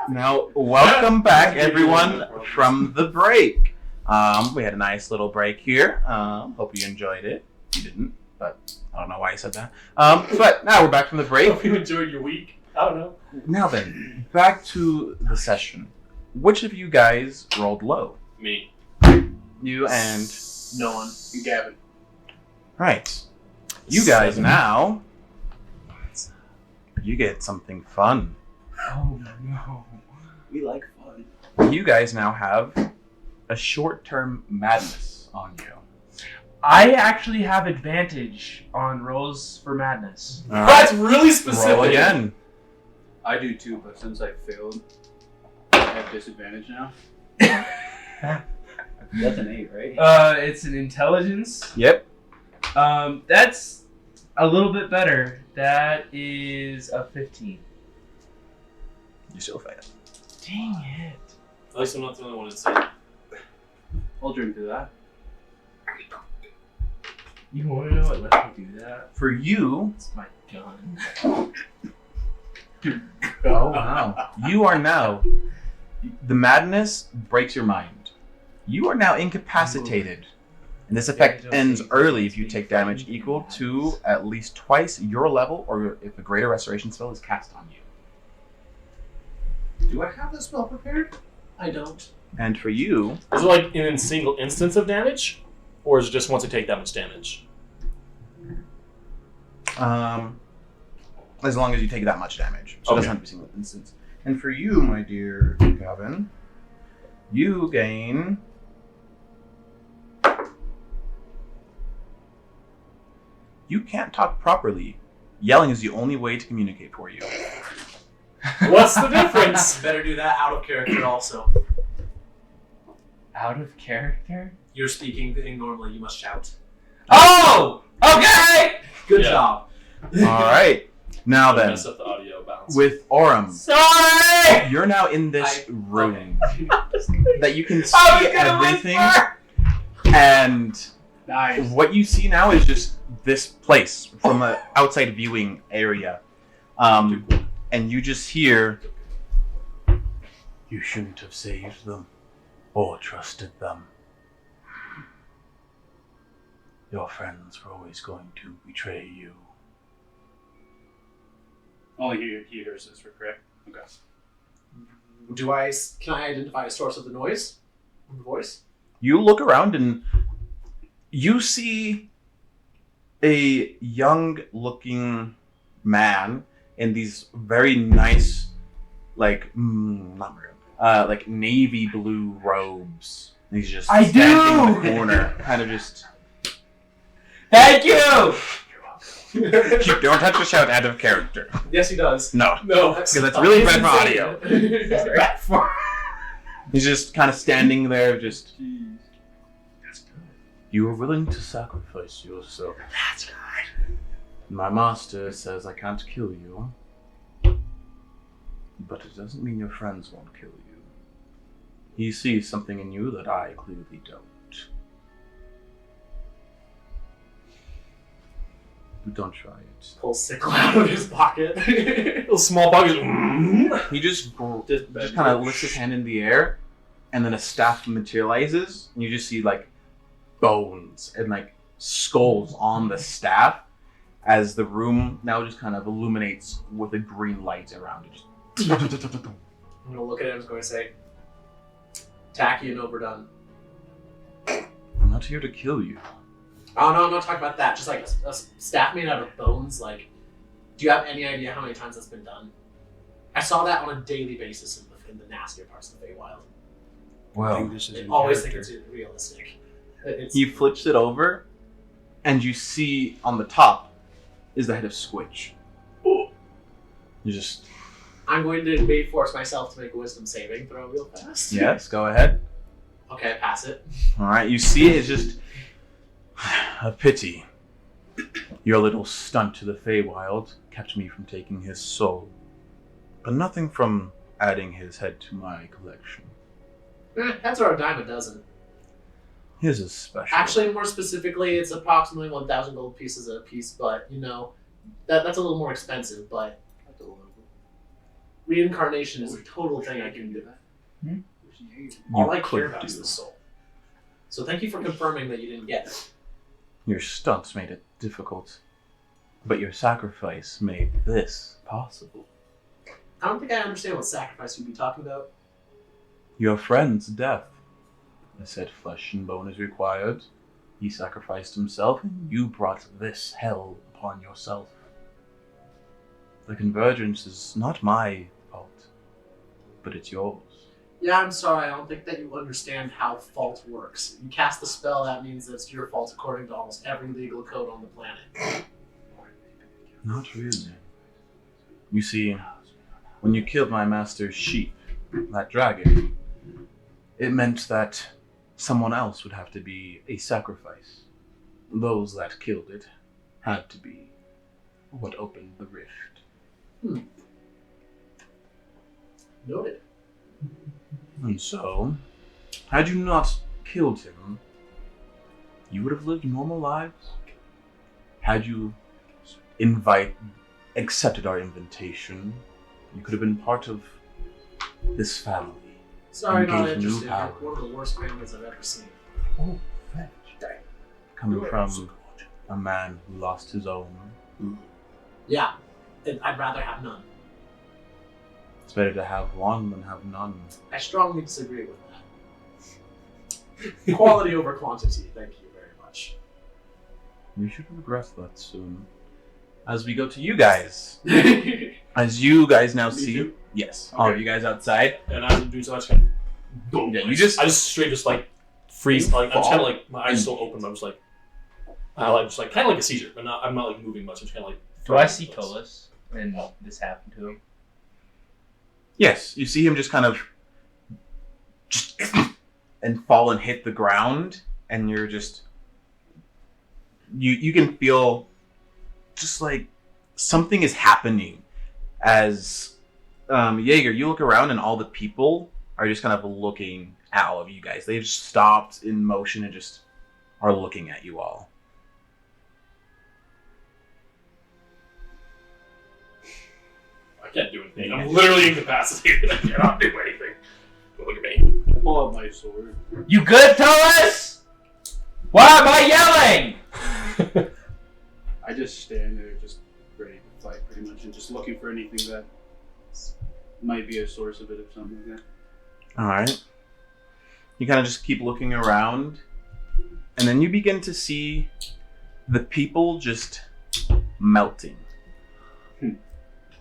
Now, welcome back, everyone, from the break. We had a nice little break here. Hope you enjoyed it. You didn't, but I don't know why you said that. But now we're back from the break. Hope you enjoyed your week. I don't know. Now then, back to the session. Which of you guys rolled low? Me. You and... No one. And Gavin. Right. You guys now... You get something fun. Oh no. We like fun. You guys now have a short-term madness on you. I actually have advantage on rolls for madness. All right. That's really specific. Roll again. I do too, but since I failed, I have disadvantage now. That's an 8, right? It's an intelligence. Yep. That's a little bit better. That is a 15. You still fail. Dang it. At least I'm not the only one to say it. I'll drink to that. You want to know what lets me do that? For you... It's my gun. Oh, wow. You are now... The madness breaks your mind. You are now incapacitated. And this effect ends early if you take damage equal to at least twice your level or if a greater restoration spell is cast on you. Do I have the spell prepared? I don't. And for you... Is it like in a single instance of damage? Or is it just once you take that much damage? As long as you take that much damage. So it Okay. doesn't have to be a single instance. And for you, my dear Gavin, you gain... You can't talk properly. Yelling is the only way to communicate for you. What's the difference? Better do that out of character also. Out of character? You're speaking normally, you must shout. Oh! Okay! Good Yeah. job. Alright. Now then, Mess up the audio bounce. with Aurum, Sorry! you're now in this room that you can see I was gonna everything. whisper! And Nice. what you see now is just this place from an outside viewing area. And you just hear, you shouldn't have saved them or trusted them. Your friends were always going to betray you. Only he hears this, correct? Okay. Can I identify a source of the noise? The voice? You look around and you see a young-looking man in these very nice, like like navy blue robes. And he's just I standing in do! the corner, kind of just. Thank you! You don't have to shout out of character. Yes, he does. No, No, because that's really bad for audio. He's just kind of standing there, just. You are willing to sacrifice yourself. That's right. My master says I can't kill you. But it doesn't mean your friends won't kill you. He sees something in you that I clearly don't. But don't try it. Pulls sickle out of his pocket. Little small pocket. He just kind of lifts his hand in the air, and then a staff materializes, and you just see like bones and like skulls on the staff as the room now just kind of illuminates with a green light around it. I'm gonna look at him and going to say, tacky and overdone. I'm not here to kill you. Oh no, I'm not talking about that. Just like a staff made out of bones. Like, do you have any idea how many times that's been done? I saw that on a daily basis in the nastier parts of the Feywild. Well, I always think it's realistic. he flips it over, and you see on the top is the head of Squitch. You just... I'm going to force myself to make a wisdom saving throw real fast. Yes, go ahead. Okay, I pass it. Alright, you see it's just a pity. Your little stunt to the Feywild kept me from taking his soul, but nothing from adding his head to my collection. That's around a dime a dozen. His is special. Actually, more specifically, it's approximately 1,000 gold pieces a piece, but, you know, that's a little more expensive, but... Reincarnation is a total thing I can do. You All I care could about is do. the soul. So thank you for confirming that you didn't get it. Your stunts made it difficult, but your sacrifice made this possible. I don't think I understand what sacrifice you'd be talking about. Your friend's death. I said flesh and bone is required. He sacrificed himself, and you brought this hell upon yourself. The convergence is not my fault, but it's yours. Yeah, I'm sorry, I don't think that you understand how fault works. You cast the spell, that means that it's your fault according to almost every legal code on the planet. Not really. You see, when you killed my master's sheep, that dragon, it meant that someone else would have to be a sacrifice. Those that killed it had to be what opened the rift. Noted. And so, had you not killed him, you would have lived normal lives. Had you accepted our invitation, you could have been part of this family. Sorry, You not gave new interested. You're power. one of the worst families I've ever seen. Oh, fetch. Coming from a man who lost his own. Yeah, and I'd rather have none. It's better to have one than have none. I strongly disagree with that. Quality over quantity, thank you very much. You should regret that soon. As we go to you guys. As you guys now Me see. too? Yes. All of Okay. you guys outside. And as I'm doing so, I just kind of boom. Yeah, you I just straight just like freeze. Like, I'm just kind of like my eyes still open. But I'm just like just like kind of like a seizure, but I'm not like moving much. I'm just kind of like. Do I see Tolis when this happened to him? Yes. You see him just kind of just and fall and hit the ground, and you're just you can feel just like something is happening as Jaeger, you look around and all the people are just kind of looking at all of you guys. They've just stopped in motion and just are looking at you all. I can't do anything. I'm literally incapacitated. I cannot do anything. Don't look at me. Pull out my sword. You good, Tolis? Why am I yelling? I just stand there, just ready to fight, pretty much, and just looking for anything that might be a source of it, or something like that. Alright. You kind of just keep looking around, and then you begin to see the people just melting.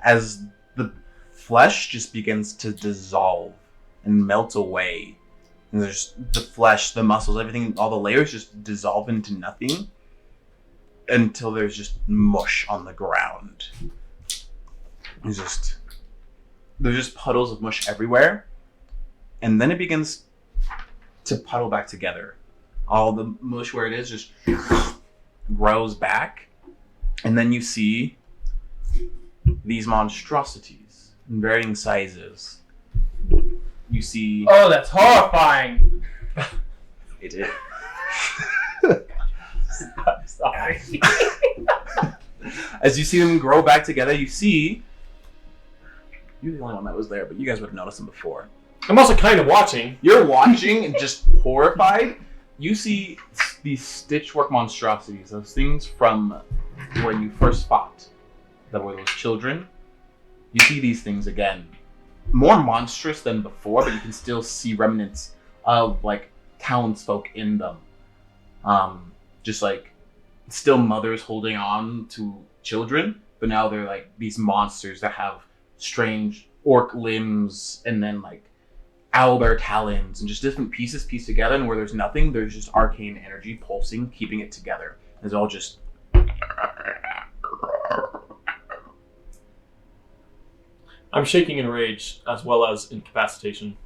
As the flesh just begins to dissolve and melt away. And there's the flesh, the muscles, everything, all the layers just dissolve into nothing until there's just mush on the ground. There's just puddles of mush everywhere. And then it begins to puddle back together. All the mush where it is just grows back. And then you see these monstrosities in varying sizes. You see... Oh, that's horrifying. It is. I'm sorry. As you see them grow back together, you see... You're the only one that was there, but you guys would have noticed them before. I'm also kind of watching. You're watching and just horrified. You see these stitchwork monstrosities, those things from when you first fought, that were those children. You see these things again. More monstrous than before, but you can still see remnants of like townsfolk in them. Just like still mothers holding on to children, but now they're like these monsters that have strange orc limbs and then like owlbear talons and just different pieces pieced together, and where there's nothing, there's just arcane energy pulsing, keeping it together. It's all just... I'm shaking in rage as well as incapacitation.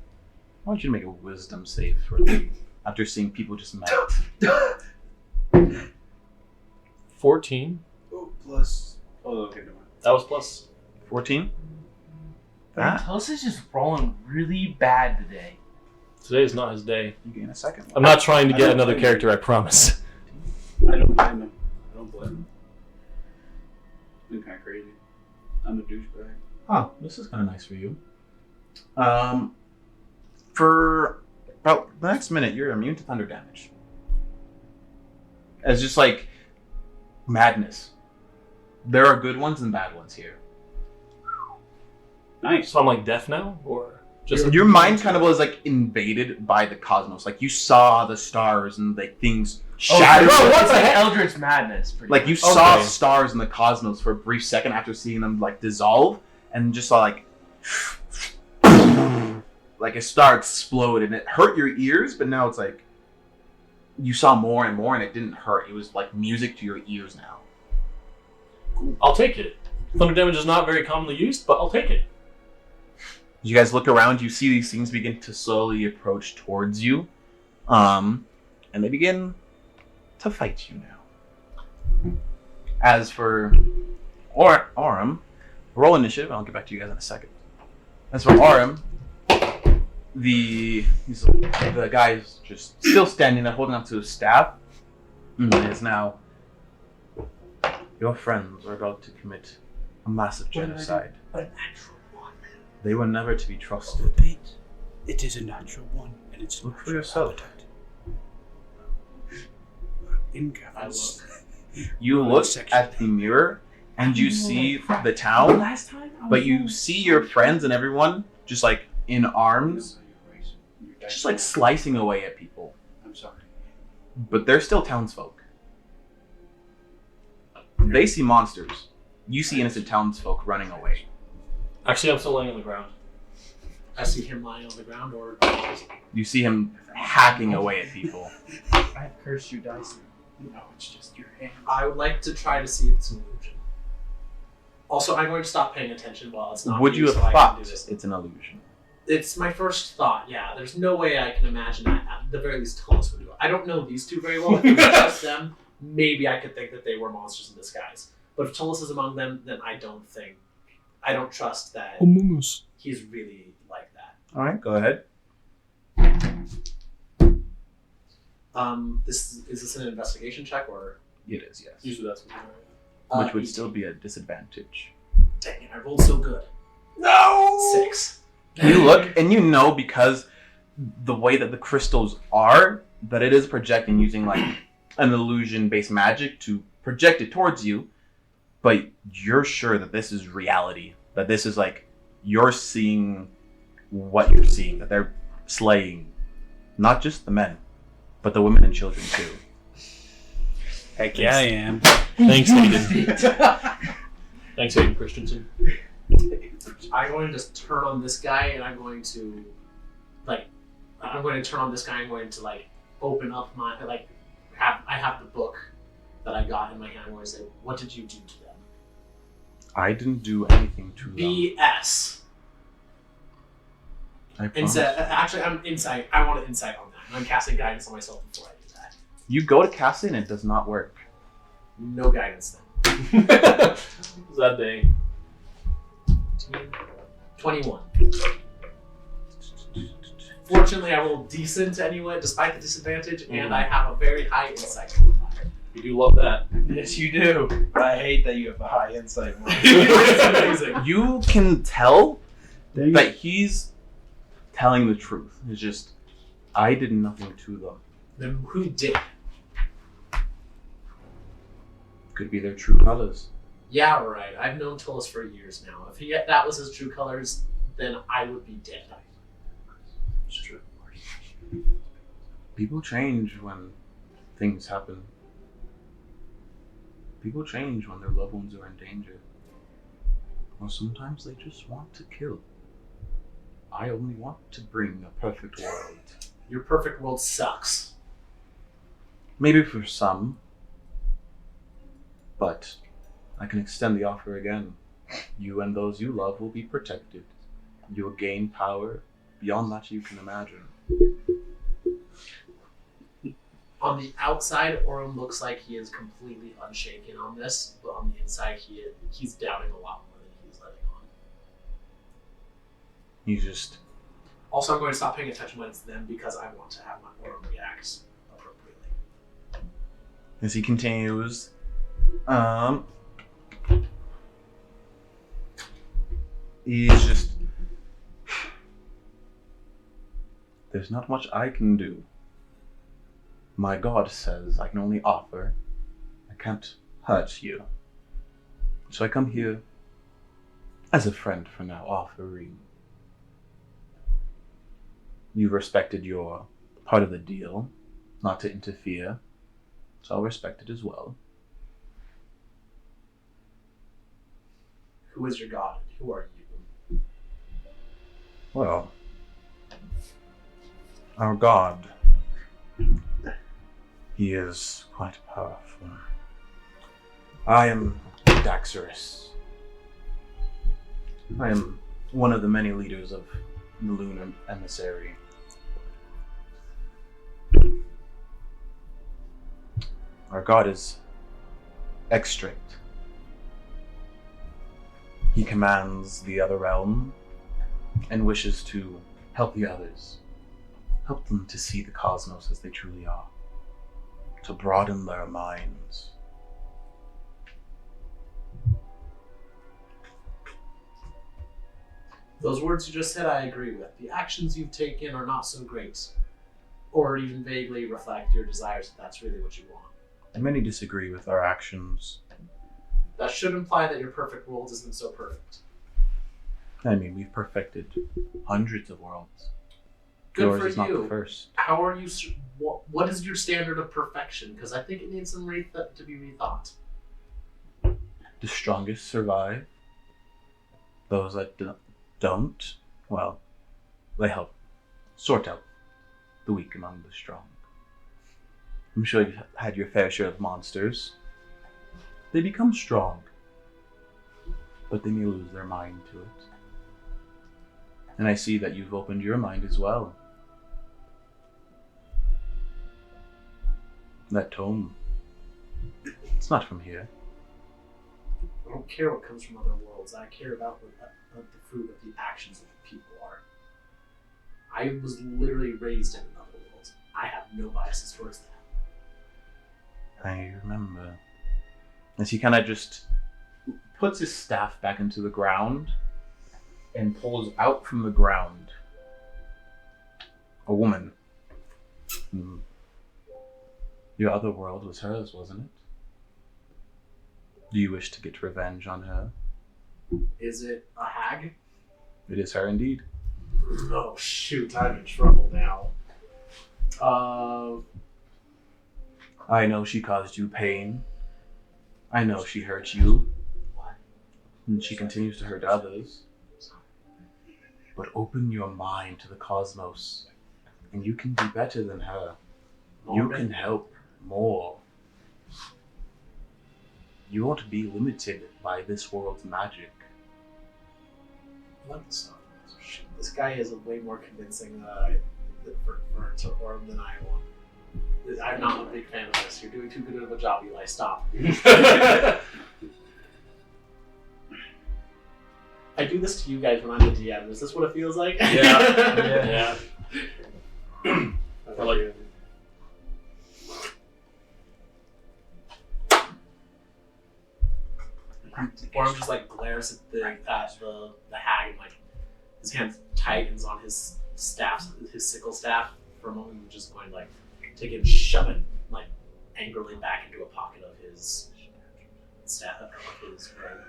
I want you to make a wisdom save for me after seeing people just melt. 14. Oh, plus... Oh, okay, never mind. That was plus. 14? Tolis is just rolling really bad today. Today is not his day. You gain a second one. I'm not trying to I get don't another blame character, I promise. I don't blame him. I don't blame him. I'm kind of crazy. I'm a douchebag. Huh, this is kind of nice for you. For about the next minute, you're immune to thunder damage. It's just like madness. There are good ones and bad ones here. Nice. So I'm like deaf now, or just Your mind kind of was like invaded by the cosmos. Like you saw the stars and like things shatter. Bro, what's like Eldritch Madness? Like you saw stars in the cosmos for a brief second after seeing them like dissolve, and just saw like a star explode, and it hurt your ears. But now it's like you saw more and more, and it didn't hurt. It was like music to your ears now. I'll take it. Thunder damage is not very commonly used, but I'll take it. You guys look around, you see these things begin to slowly approach towards you. And they begin to fight you now. As for Aurum, roll initiative, and I'll get back to you guys in a second. As for Aurum, the guy is just still standing there holding onto his staff. And is now, your friends are about to commit a massive genocide. They were never to be trusted. It is a natural one, and it's Look for yourself. You look at the mirror, and you see the town, but you see your friends and everyone just like in arms, just like slicing away at people. I'm sorry. But they're still townsfolk. They see monsters. You see innocent townsfolk running away. Actually, I'm still laying on the ground. I see him lying on the ground, or You see him hacking away at people. I curse you, Dyson. No, it's just your hand. I would like to try to see if it's an illusion. Also, I'm going to stop paying attention while it's not. Would you so have I can thought do this. it's an illusion? It's my first thought. Yeah, there's no way I can imagine that. At the very least, Tullus would do it. I don't know these two very well. If it was just them, maybe I could think that they were monsters in disguise. But if Tullus is among them, then I don't trust that he's really like that. All right, go ahead. Is this an investigation check or? It is, yes. Usually that's what Which would 18. still be a disadvantage. Dang it! I rolled so good. No! 6. You look and you know, because the way that the crystals are, that it is projecting using like an illusion-based magic to project it towards you, but you're sure that this is reality. That this is like, you're seeing what you're seeing, that they're slaying not just the men, but the women and children too. Heck yeah, I am. Thanks, Hayden. Thanks, Hayden Christensen. I'm going to just turn on this guy, and I'm going to open up my I have the book that I got in my hand. I'm going to say, what did you do to them? I didn't do anything to them. BS. I promise. Actually, I'm insight. I want an insight on that. I'm casting guidance on myself before I do that. You go to cast it and it does not work. No guidance then. That day. 21. Fortunately, I rolled decent anyway, despite the disadvantage, and I have a very high insight modifier. You do love that. Yes, you do. I hate that you have a high insight. It's amazing. You can tell Dang that he's telling the truth. It's just, I did nothing to them. Then who did? Could be their true colors. Yeah, right. I've known Tullus for years now. If that was his true colors, then I would be dead. It's true. People change when things happen. People change when their loved ones are in danger. Or sometimes they just want to kill. I only want to bring a perfect world. Your perfect world sucks. Maybe for some. But I can extend the offer again. You and those you love will be protected. You will gain power beyond that you can imagine. On the outside, Orem looks like he is completely unshaken on this, but on the inside, he's doubting a lot more than he's letting on. You just... Also, I'm going to stop paying attention when it's them because I want to have my Orem react appropriately. As he continues, He's just... There's not much I can do. My God says I can only offer. I can't hurt you. So I come here as a friend for now, offering. You've respected your part of the deal, not to interfere, so I'll respect it as well. Who is your god and who are you? Well, our God, he is quite powerful. I am Daxorus. I am one of the many leaders of the Lunar Emissary. Our God is extract. He commands the other realm and wishes to help the others. Help them to see the cosmos as they truly are. To broaden their minds. Those words you just said, I agree with. The actions you've taken are not so great, or even vaguely reflect your desires if that's really what you want. And many disagree with our actions. That should imply that your perfect world isn't so perfect. I mean, we've perfected hundreds of worlds. Good Yours for is not you. the first. How are you? What is your standard of perfection? Because I think it needs some to be rethought. The strongest survive. Those that don't, well, they help sort out the weak among the strong. I'm sure you've had your fair share of monsters. They become strong, but they may lose their mind to it. And I see that you've opened your mind as well. That tome, it's not from here. I don't care what comes from other worlds. I care about what the fruit of the actions of the people are. I was literally raised in another world. I have no biases towards that. I remember. As he kind of just puts his staff back into the ground and pulls out from the ground a woman. Your other world was hers, wasn't it? Do you wish to get revenge on her? Is it a hag? It is her indeed. Oh shoot, I'm in trouble now. I know she caused you pain. I know she hurt you. And she continues to hurt others. But open your mind to the cosmos, and you can be better than her. You can help more. You won't be limited by this world's magic. What the stuff? Shit, this guy is way more convincing for him than I want. I'm not a big fan of this. You're doing too good of a job, Eli. Stop. I do this to you guys when I'm the DM. Is this what it feels like? Yeah. I like Or I'm just like glares at the hag and like his hand tightens on his staff, his sickle staff for a moment, and just going like take it and shove it like angrily back into a pocket of his staff of his robe.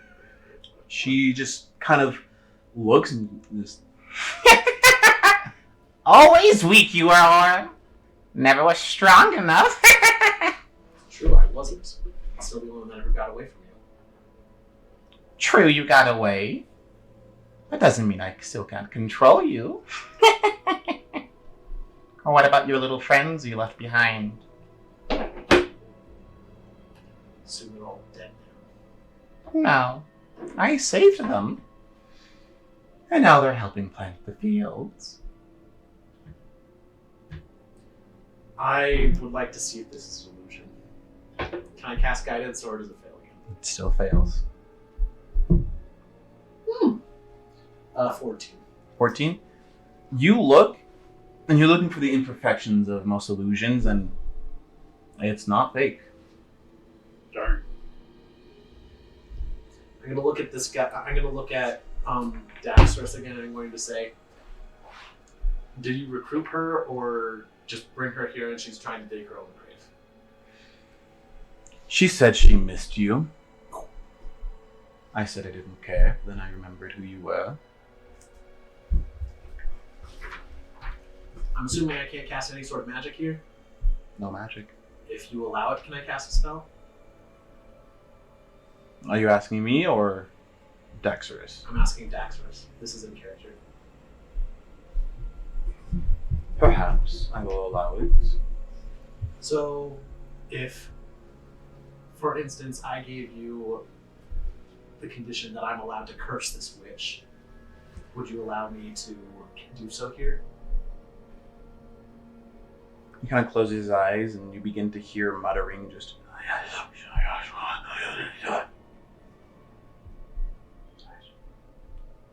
She just kind of looks and just... Always weak you are. Never was strong enough. True, I wasn't. I'm still the only one that ever got away from you. True, you got away. That doesn't mean I still can't control you. Or what about your little friends you left behind? Soon they're all dead now. No, I saved them. And now they're helping plant the fields. I would like to see if this is an illusion. Can I cast guidance or does it fail again? It still fails. 14. 14? You look, and you're looking for the imperfections of most illusions, and it's not fake. Darn. I'm gonna look at this guy. I'm gonna look at Daxterus again, I'm going to say, did you recruit her or just bring her here and she's trying to dig her own grave? She said she missed you. I said I didn't care. Then I remembered who you were. I'm assuming I can't cast any sort of magic here. No magic. If you allow it, can I cast a spell? Are you asking me or Dexterous? I'm asking Daxterus. This is in character. Perhaps I will allow it. So, if, for instance, I gave you the condition that I'm allowed to curse this witch, would you allow me to do so here? He kind of closes his eyes and you begin to hear muttering just.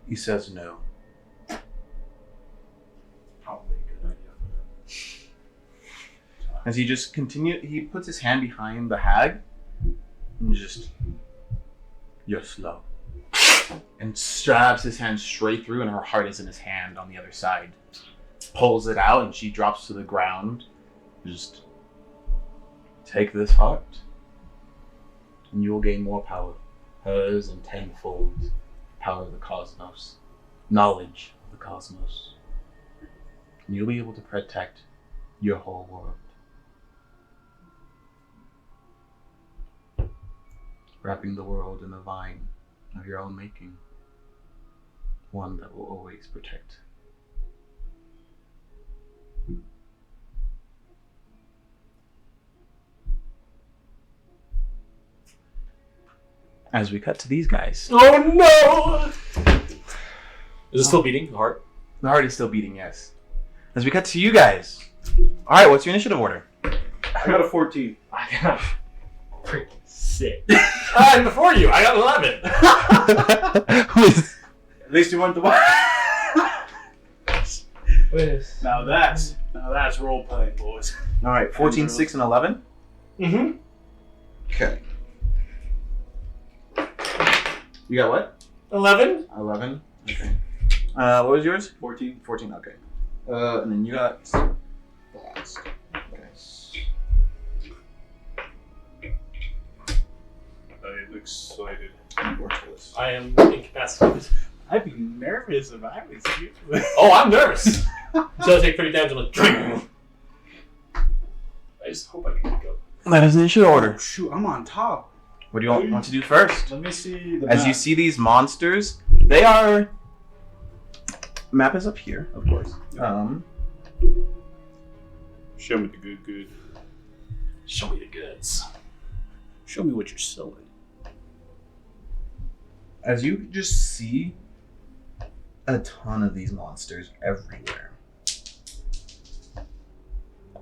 He says no. Probably a good idea for them. As he just he puts his hand behind the hag and just, you're slow. And stabs his hand straight through and her heart is in his hand on the other side. Pulls it out and she drops to the ground. Just take this heart and you will gain more power. Hers and tenfold power of the cosmos. Knowledge of the cosmos. And you'll be able to protect your whole world. Wrapping the world in a vine of your own making. One that will always protect. As we cut to these guys. Oh no! Is it still beating, the heart? The heart is still beating, yes. As we cut to you guys. Alright, what's your initiative order? I got a 14. I got freaking 6. And before you, I got 11. At least you went to one. Wait. Now that's role playing, boys. Alright, 14, 6, and 11? Mm-hmm. Okay. You got what? 11? 11. Okay. What was yours? 14. 14, okay. And then you got blast. Okay. I'm excited. Worthless. I am incapacitated. I'd be nervous if I was you. Oh, I'm nervous. So I take 30 damage and I'm like, drink. I just hope I can go. That is an initiative order. Oh, shoot, I'm on top. What do you want to do first? Let me see the As map. you see these monsters, they are... Map is up here, of course. Show me the good. Show me the goods. Show me what you're selling. As you just see a ton of these monsters everywhere.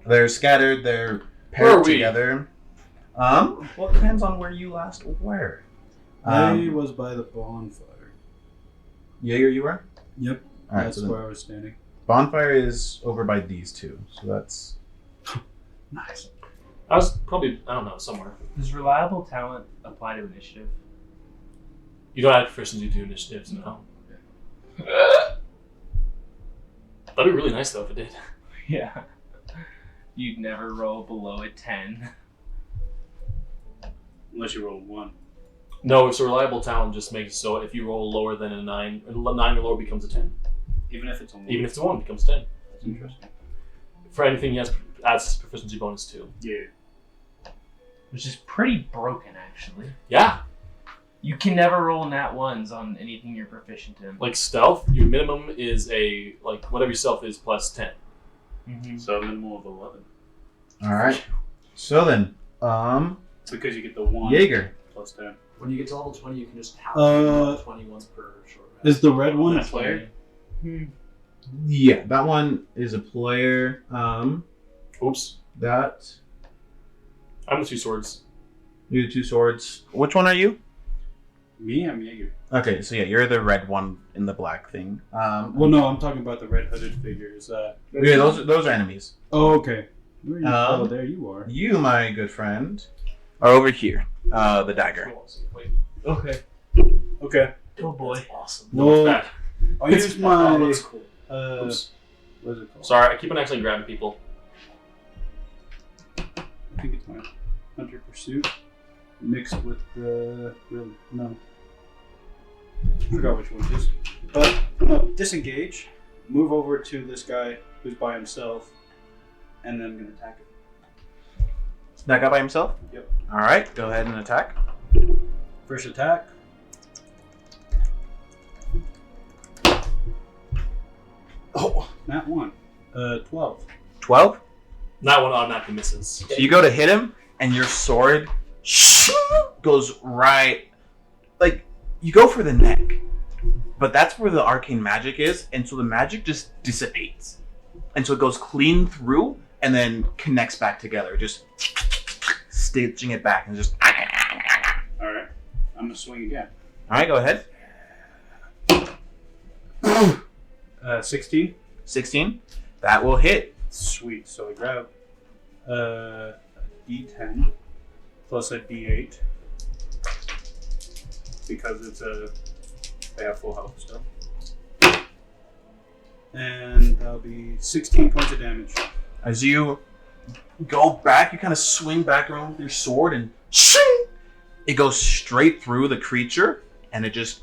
They're scattered, they're Where are paired we? together. Well, it depends on where you last were. I was by the bonfire. Jaeger, you were? Yep. Alright, That's so then where I was standing. bonfire is over by these two, so that's... Nice. I was probably, I don't know, somewhere. Does reliable talent apply to initiative? You don't have proficiency to do initiatives, no. That'd be really nice though if it did. Yeah. You'd never roll below a 10. Unless you roll 1. No, so reliable talent just makes it so if you roll lower than a 9, a 9 or lower becomes a 10. Even if it's a 1. Even if it's a 1, it becomes 10. That's interesting. For anything, he adds proficiency bonus too. Yeah. Which is pretty broken, actually. Yeah, You can never roll nat 1s on anything you're proficient in. like stealth, your minimum is whatever your stealth is plus 10. Mm-hmm. So a minimum of 11. Alright. So then, Because you get the 1 Jaeger. plus 10. When you get to level 20, you can just have 20 once per short rest. Is the red one a That's player? Yeah, that one is a player. Oops. That... I'm the 2 swords. You the 2 swords. Which one are you? Me, I'm Jaeger. Okay, so yeah, you're the red one in the black thing. Well, no, I'm talking about the red hooded figure. Is that? Yeah, those are enemies. Oh, okay. Where are you? Um, Oh, there you are. You, my good friend, are over here. The dagger. Wait. Okay. Okay. Oh boy. That's awesome. No, Well, it's bad. I'll use my. Oh, that's cool. Oops. What is it called? Sorry, I keep on actually grabbing people. I think it's my Hunter Pursuit mixed with the no. I forgot which one it is. But disengage, move over to this guy who's by himself, and then I'm gonna attack him. That guy by himself? Yep. All right, go ahead and attack. First attack. Oh, that one. 12. 12. That one automatically misses. So you go to hit him, and your sword goes right, like you go for the neck, but that's where the arcane magic is, and so the magic just dissipates, and so it goes clean through, and then connects back together, just stitching it back, and just. All right. I'm gonna swing again. All right, go ahead. 16. 16. That will hit. Sweet. So I grab a D10 plus a D8 because I have full health still, and that'll be 16 points of damage. As you go back, you kind of swing back around with your sword, and shing! It goes straight through the creature, and it just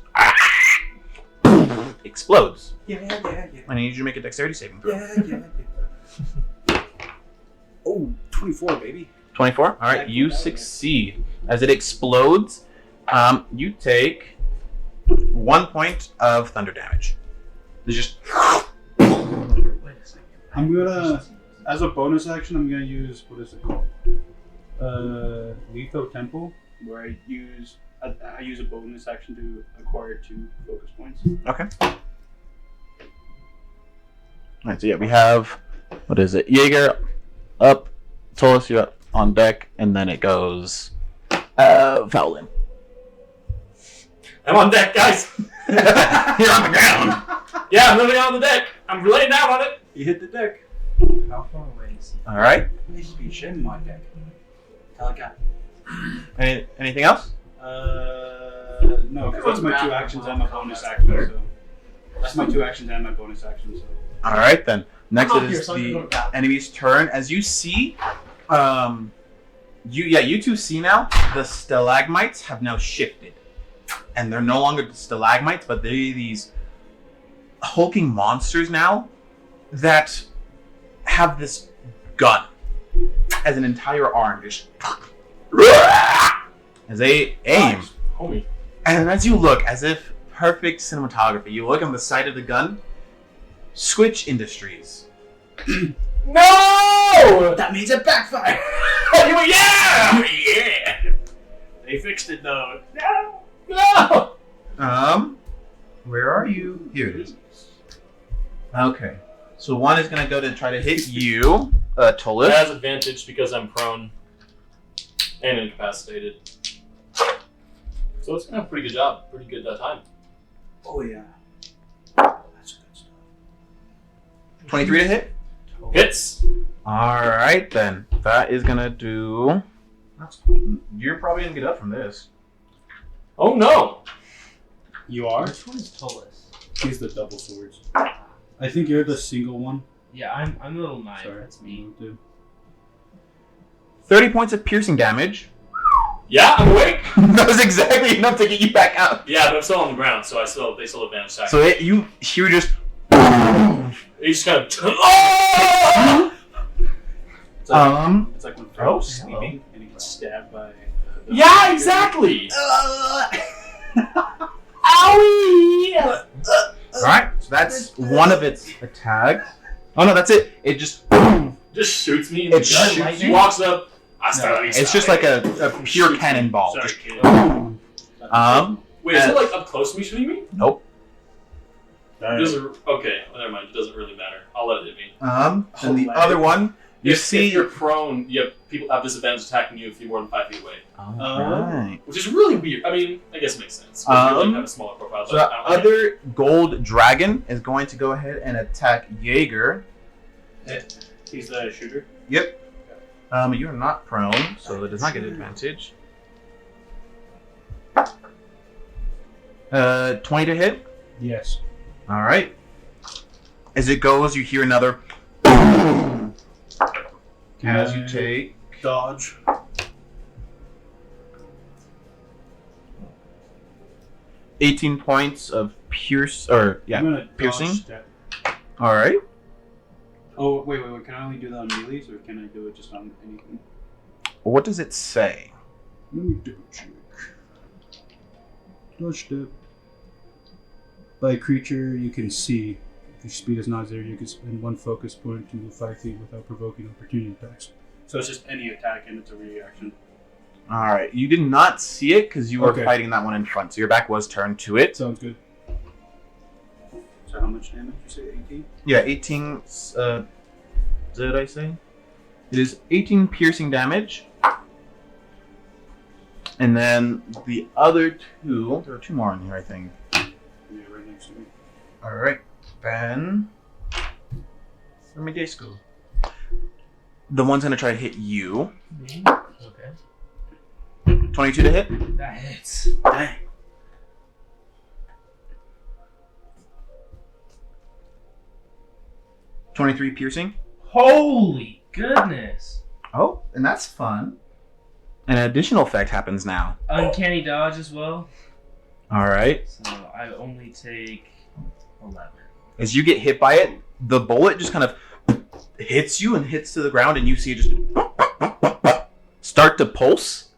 explodes. Yeah. I need you to make a dexterity saving throw. Yeah. Oh, 24, baby. 24. All right, you succeed. As it explodes, you take 1 point of thunder damage. It's just. I'm gonna, as a bonus action, I'm gonna use, what is it called? Lethal Temple, where I use a bonus action to acquire 2 focus points. Okay. All right, so yeah, we have, what is it? Jaeger up, Tolis, you're up on deck, and then it goes Fowlin. I'm on deck, guys. You're on the ground. Yeah, I'm literally on the deck. I'm laying down on it. You hit the deck. How far away is he? All right. There should be shit in my deck. Tell a guy. Anything else? No, because that's my 2 actions and my bonus action. So that's my 2 actions and my bonus action. So. All right, then. Next I'm it here, is so I can go the to battle. enemy's turn. As you see, you two see now the stalagmites have now shifted, and they're no longer stalagmites, but they're these hulking monsters now that have this gun as an entire arm, just as they aim. Nice. Homie. And as you look, as if perfect cinematography, you look on the side of the gun. Switch Industries. No! That means it backfired. Yeah! Yeah. They fixed it though. No! Where are you? Here it is. Okay. So one is gonna go to try to hit you, It Tolis. has advantage because I'm prone and incapacitated. So it's gonna have a pretty good job. Pretty good time. Oh yeah. That's good stuff. 23 to hit. Hits. All right then. That is gonna do. You're probably gonna get up from this. Oh no! You are? Which one is Tolis? He's the double swords. I think you're the single one. Yeah, I'm a little knife. Sorry. That's me. 30 points of piercing damage. Yeah, I'm awake. That was exactly enough to get you back out. Yeah, but I'm still on the ground, so they still advantage attack. So you hear just. You just kind of. Oh! It's like, it's like when Pharaoh was hello. sleeping and he gets stabbed by. Yeah, exactly. Owie! Alright, so that's one of its attacks. Oh no, that's it. It just. Just shoots me in the It gut. shoots She you? walks up. It's just like a pure Shoots me. cannonball. Sorry, Just- kid. Wait, is and- it like up close to me shooting me? Nope. It doesn't. Okay, well, never mind. It doesn't really matter. I'll let it hit me. And the other one, you if see. you're prone, you have people have disadvantage attacking you if you're more than 5 feet away, Alright. which is really weird. I mean, I guess it makes sense. But you really have a smaller profile. So But the I don't like it. other gold dragon is going to go ahead and attack Jaeger. He's the shooter. Yep. You're not prone, so it does not get advantage. 20 to hit. Yes. All right. As it goes, you hear another. As you take dodge. 18 points of piercing. I'm gonna piercing. dodge step. All right. Oh wait. Can I only do that on melees, or can I do it just on anything? What does it say? Let me double check. Dodge step. By a creature you can see. If your speed is not 0, you can spend 1 focus point to move 5 feet without provoking opportunity attacks. So it's just any attack and it's a reaction. All right. You did not see it because you were Okay. fighting that one in front, so your back was turned to it. Sounds good. So how much damage you say? 18? Yeah, 18. Did I say? It is 18 piercing damage. And then the other 2. There are 2 more in here, I think. Yeah, right next to me. All right. Then. Where my dice go? The one's gonna try to hit you. Okay. 22 to hit. That hits. Dang. $23 piercing. Holy goodness. Oh, and that's fun. An additional effect happens now. Uncanny dodge as well. All right. So I only take 11. As you get hit by it, the bullet just kind of hits you and hits to the ground, and you see it just start to pulse,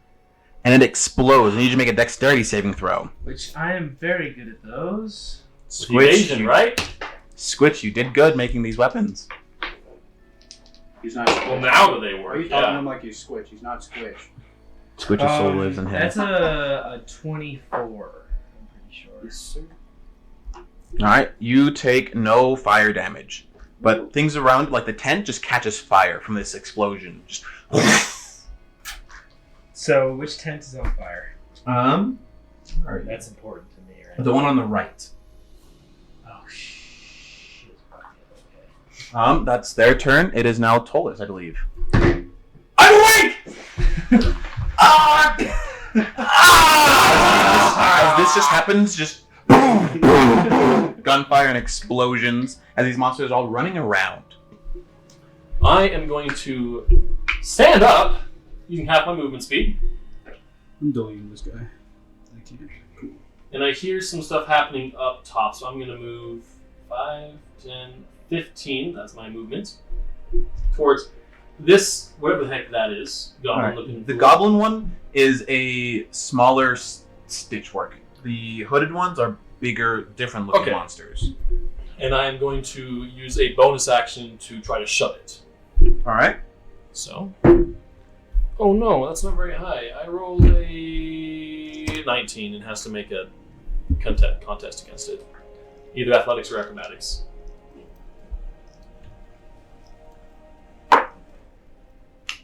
and it explodes. And you need to make a dexterity saving throw. Which I am very good at those. Evasion, right? Squitch, you did good making these weapons. He's not squish. Well, now that they Why are work, you talking to yeah. him like he's squish? He's not squish. Squitch's soul lives in him. That's a 24. I'm pretty sure. Yes, sir. All right, you take no fire damage, but things around, like the tent, just catches fire from this explosion. Just So which tent is on fire? all right. That's important to me, right? The one on the right. Oh shit. Okay. That's their turn. It is now Tolis, I believe. I'm awake! As this just happens, just gunfire and explosions as these monsters are all running around. I am going to stand up using half my movement speed, I'm deleting this guy. I can't. Cool. and I hear some stuff happening up top, so I'm going to move 5, 10, 15, that's my movement, towards this, whatever the heck that is, goblin Alright, looking. the fool. goblin one is a smaller stitchwork. The hooded ones are bigger, different looking Okay. monsters. And I am going to use a bonus action to try to shove it. Alright. So. Oh no, that's not very high. I rolled a 19 and has to make a contest against it. Either athletics or acrobatics.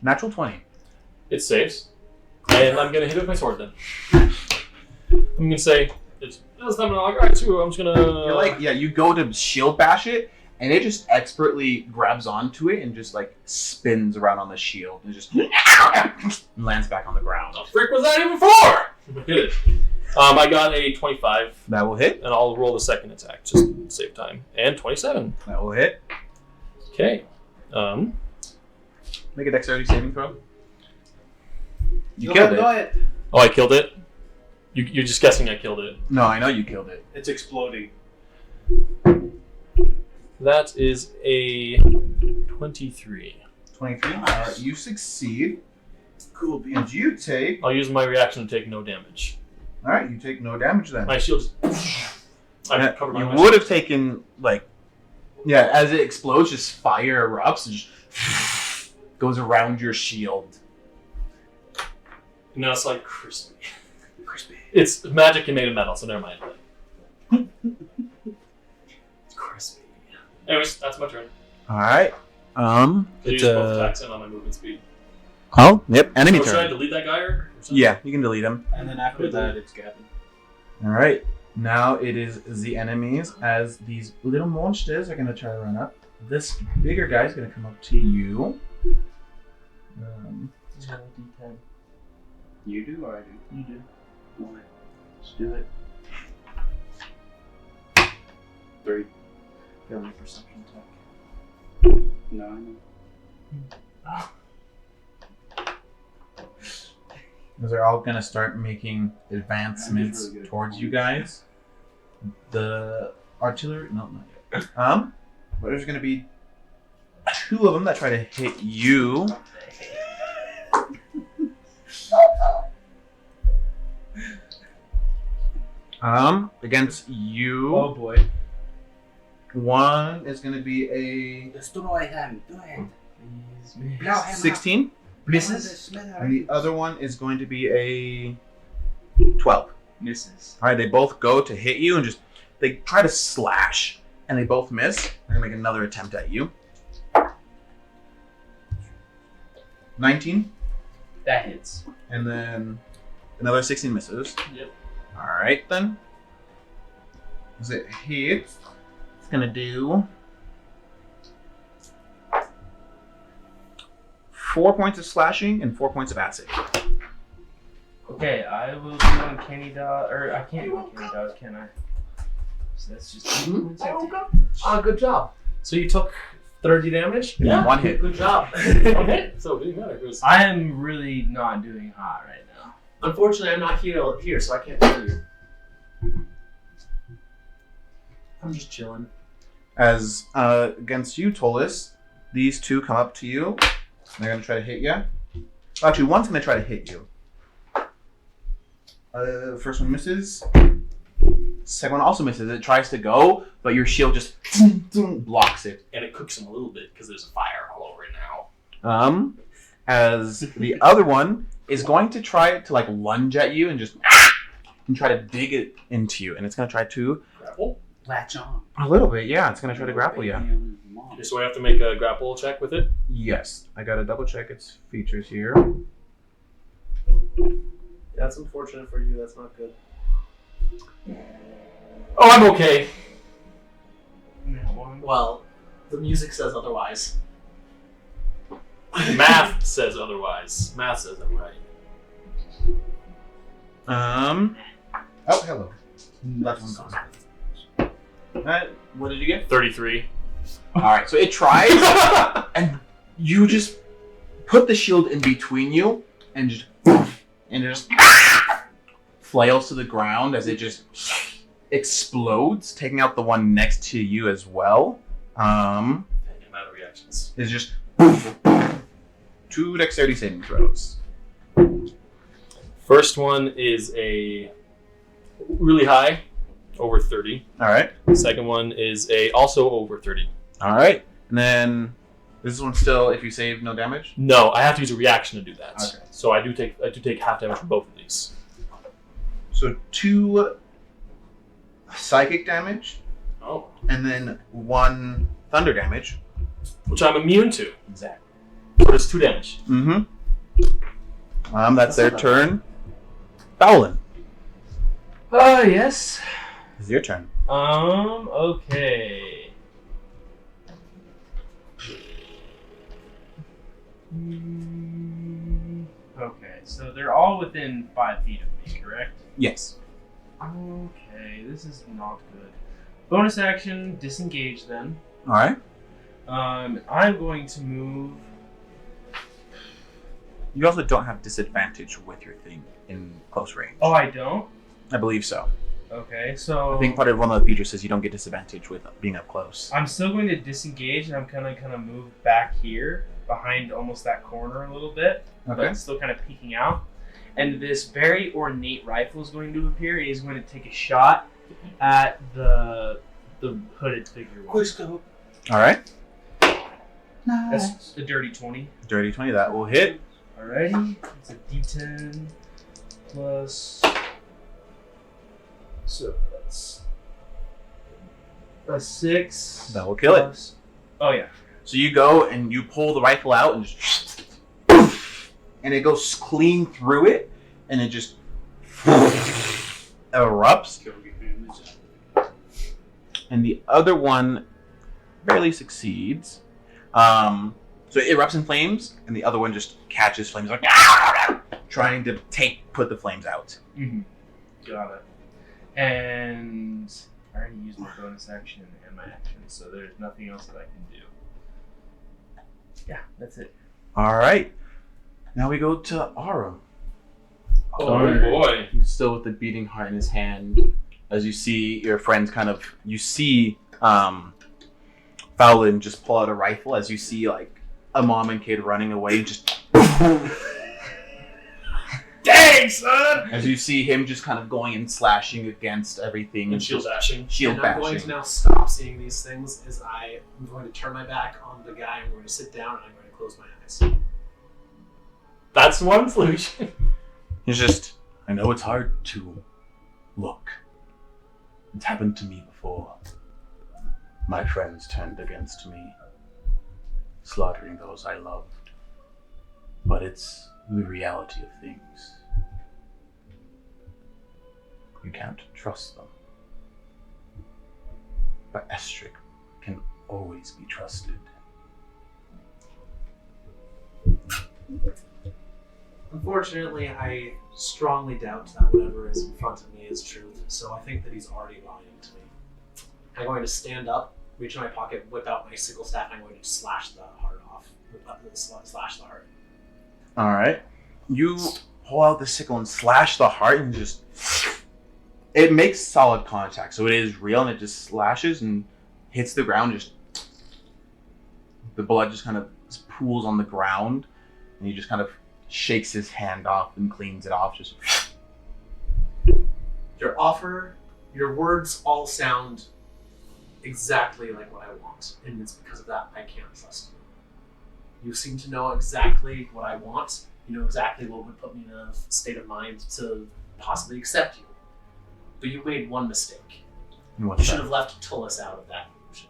Natural 20. It saves. And I'm going to hit it with my sword then. I'm going to say, it's not alright too. I'm just going You're to. you go to shield bash it, and it just expertly grabs onto it and just like spins around on the shield and just lands back on the ground. What the frick was that even for? Hit it. I got a 25, That will hit. and I'll roll the second attack just to save time. And 27. That will hit. Okay. Make a dexterity saving throw. You Go killed it. ahead. Oh, I killed it? You're just guessing I killed it. No, I know you killed it. It's exploding. That is a 23. 23. Alright, you succeed. Cool beans. You take. I'll use my reaction to take no damage. Alright, you take no damage then. My shield just... I covered You my would have taken, like. Yeah, as it explodes, just fire erupts and just goes around your shield. No, it's like crispy. Crispy. It's magic and made of metal, so never mind. It's crispy. Anyways, that's my turn. Alright. I It's use both attacks in on my movement speed. Oh, yep, enemy So should I turn. delete that guy or something? Yeah, you can delete him. And then after that, it's Gavin. Alright. Now it is the enemies as these little monsters are going to try to run up. This bigger guy is going to come up to you. You do or I do? You do. Why? Let's do it. 3. Failure perception check. 9. Because they're all gonna start making advancements really good. towards you guys. The artillery, no, not yet. But there's gonna be 2 of them that try to hit you. Against you. Oh boy. One is gonna be a Destroy him. Do it. Please, Blow him 16, misses. and the other one is going to be a 12. Misses. All right, they both go to hit you and just they try to slash, and they both miss. They're gonna make another attempt at you. 19, That hits. and then another 16 misses. Yep. All right then. As it hits, it's gonna do 4 points of slashing and 4 points of acid. Okay, I will do uncanny dodge, or I can't do uncanny dodge, can I? So that's just 8 points of damage. Good job. So you took 30 damage? Yeah. One hit. Good job. Okay. So it didn't matter. It was... I am really not doing hot right now. Unfortunately, I'm not here, so I can't tell you. I'm just chilling. As against you, Tolis, these 2 come up to you. They're gonna try to hit you. Actually, one's gonna try to hit you. First one misses. Second one also misses. It tries to go, but your shield just blocks it. And it cooks him a little bit because there's a fire all over it now. As the other one is going to try to like lunge at you and just and try to dig it into you, and it's gonna try to Grapple? Latch on. a little bit. Yeah, it's gonna try to grapple you. Okay, so I have to make a grapple check with it? Yes, I gotta double check its features here. That's unfortunate for you. That's not good. Oh, I'm okay. Well, the music says otherwise. Math says otherwise. Math says I'm right. Oh, hello. That's one gone. What did you get? 33. All right, so it tries, and you just put the shield in between you, and it just flails to the ground as it just explodes, taking out the one next to you as well. Amount of reactions. It's just 2 dexterity saving throws. First one is a really high, over 30. All right, Second one is a also over 30. all right, and then this one still, if you save, no damage. No, I have to use a reaction to do that. Okay. So I do take half damage from both of these. So 2 psychic damage, Oh. and then 1 thunder damage. Which I'm immune to. Exactly. So it's 2 damage. Mm-hmm. That's their turn. Bowlin, Yes. it's your turn. Okay. Okay, so they're all within 5 feet of me, correct? Yes. Okay, this is not good. Bonus action, disengage then. All right. I'm going to move. You also don't have disadvantage with your thing in close range. Oh, I don't? I believe so. Okay, so I think part of one of the features says you don't get disadvantage with being up close. I'm still going to disengage, and I'm kind of move back here behind almost that corner a little bit, Okay. but still kind of peeking out. And this very ornate rifle is going to appear. He is going to take a shot at the hooded figure. Quickscope. All right. That's a dirty 20. Dirty 20, that will hit. Alrighty, it's a D10 plus. So that's a 6. That will kill it. plus- Oh yeah. So you go and you pull the rifle out and just, and it goes clean through it, and it just erupts. And the other one barely succeeds. So it erupts in flames, and the other one just catches flames, like trying to put the flames out. Mm-hmm. Got it. And I already used my bonus action and my action, so there's nothing else that I can do. Yeah, that's it. All right. Now we go to Arum. Oh boy. He's still with the beating heart in his hand. As you see your friends you see Fowlin just pull out a rifle as you see like a mom and kid running away and just Dang, son! as you see him just kind of going and slashing against everything And shield bashing. Shield And I'm going to bashing. now stop seeing these things as I'm going to turn my back on the guy, I'm going to sit down, and I'm going to close my eyes. That's one solution. He's just, I know it's hard to look. It's happened to me before. My friends turned against me, slaughtering those I loved. But it's the reality of things. You can't trust them. But Estric can always be trusted. Unfortunately, I strongly doubt that whatever is in front of me is truth, so I think that he's already lying to me. I'm going to stand up, reach in my pocket, whip out my sickle staff, and I'm going to slash the heart off. Slash the heart. Alright. You pull out the sickle and slash the heart and just... It makes solid contact, so it is real and it just slashes and hits the ground. Just the blood just kind of pools on the ground and he just kind of shakes his hand off and cleans it off. Just Your words all sound exactly like what I want, and it's because of that I can't trust you. You seem to know exactly what I want. You know exactly what would put me in a state of mind to possibly accept you. But you made one mistake. what's You should that? have left Tullus out of that illusion.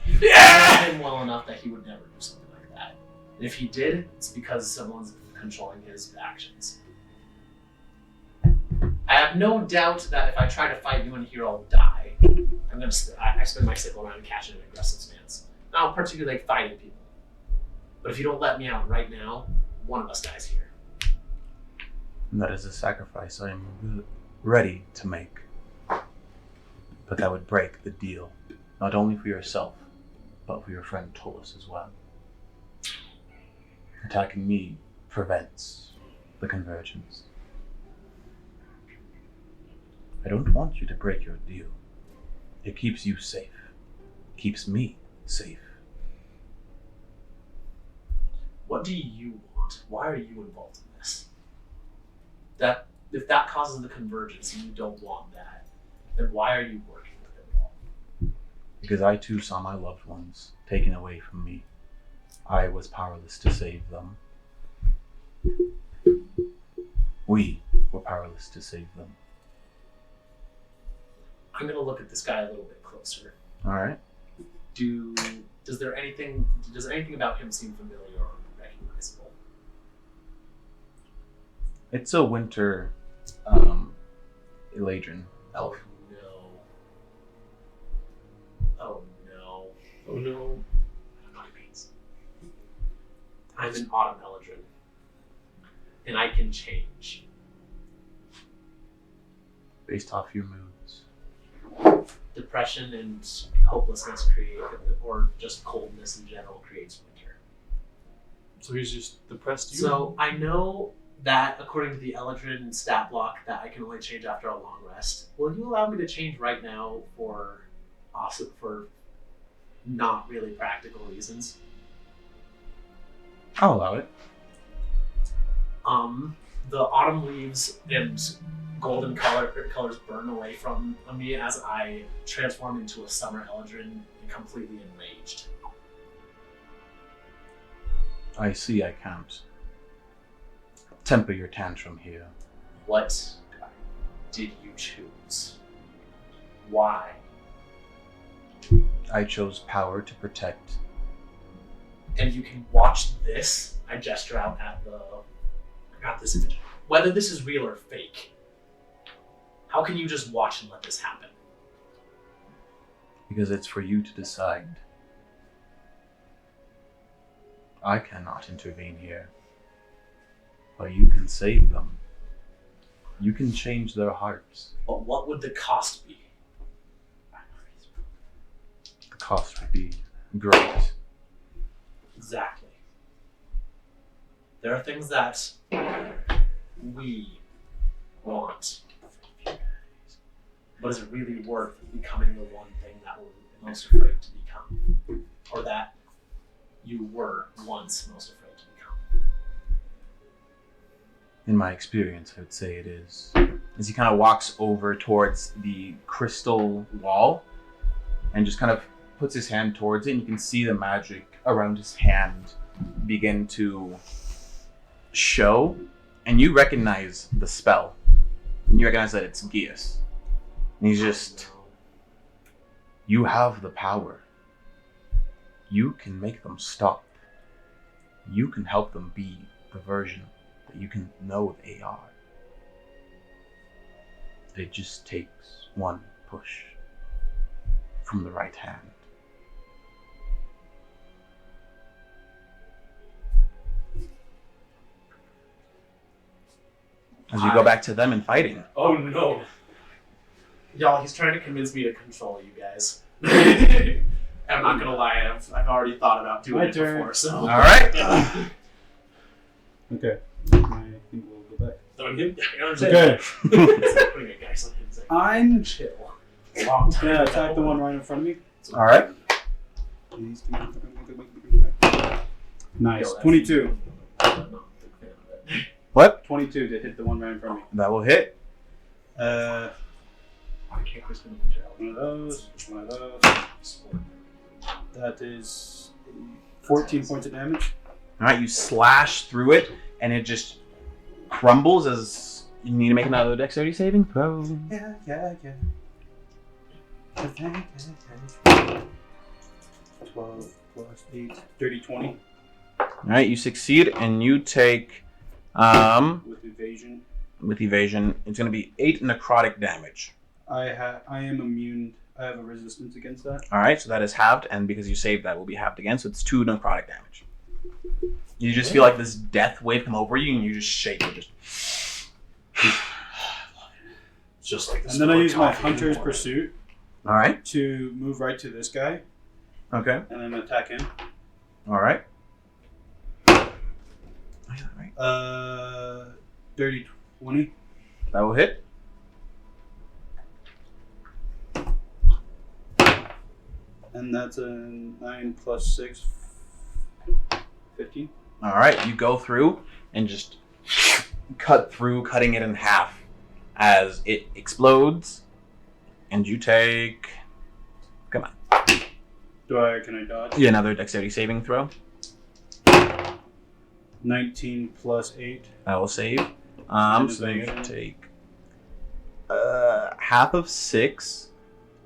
You know him well enough that he would never do something like that. And if he did, it's because someone's controlling his actions. I have no doubt that if I try to fight you in here, I'll die. I spin my sickle around and catch it in an aggressive stance. Not particularly like fighting people. But if you don't let me out right now, one of us dies here. And that is a sacrifice I am ready to make. But that would break the deal, not only for yourself, but for your friend Tullus as well. Attacking me prevents the convergence. I don't want you to break your deal. It keeps you safe. Keeps me safe. What do you want? Why are you involved in this? If that causes the convergence and you don't want that, then why are you working with it all? Because I too saw my loved ones taken away from me. I was powerless to save them. We were powerless to save them. I'm gonna look at this guy a little bit closer. Alright. Does anything about him seem familiar or recognizable? It's a winter Eladrin elf. No. Oh no. Oh no. I don't know what it means. I'm an autumn Eldrin. And I can change. Based off your moods. Depression and hopelessness create, or just coldness in general creates winter. So he's just depressed you? So I know that according to the Eldrin stat block that I can only change after a long rest. Will you allow me to change right now for not really practical reasons? I'll allow it. The autumn leaves and golden colors burn away from me as I transform into a summer Eldrin and completely enraged. I see I can't temper your tantrum here. What did you choose? Why? I chose power to protect. And you can watch this. I gesture out at this image. Whether this is real or fake, how can you just watch and let this happen? Because it's for you to decide. I cannot intervene here. But you can save them. You can change their hearts. But what would the cost be? cost would be great. Exactly. There are things that we want. But is it really worth becoming the one thing that we're most afraid to become? Or that you were once most afraid to become? In my experience, I would say it is. As he kind of walks over towards the crystal wall and just kind of puts his hand towards it, and you can see the magic around his hand begin to show, and you recognize the spell. And you recognize that it's Gius. And he's just, you have the power. You can make them stop. You can help them be the version that you can know they are. It just takes one push from the right hand. As you go back to them and fighting. Oh no. Y'all, he's trying to convince me to control you guys. I'm not gonna lie, I've already thought about doing My it turn. before, so. Alright. Okay. I think we'll go back. I understand. Okay. It's like putting a guy on his I'm chill. A long time gonna ago. attack the one right in front of me. Alright. Nice. Yo, that's- 22. I'm not a big fan of it. What? 22 to hit the one right in front of me. That will hit. Uh, I can't Chris gonna lose one of those. One of those. That is 14 points of damage. Alright, you slash through it, and it just crumbles as you need to make another dexterity saving throw. Yeah. 12 plus 8. 30, 20 Alright, you succeed, and you take, with evasion. with evasion, it's going to be 8 necrotic damage. I am immune. I have a resistance against that. Alright, so that is halved, and because you saved, that will be halved again, so it's 2 necrotic damage. You just feel like this death wave come over you, and you just shake it. Just like this. And then I use my Hunter's Pursuit Alright, to move right to this guy okay, and then attack him. alright. 30, 20. That will hit. And that's a 9 plus 6, 15. Alright, you go through and just cut through, cutting it in half as it explodes. And you take... Come on. Can I dodge? Yeah, another dexterity saving throw. 19 plus 8. That will save. And So you evasion. take half of 6.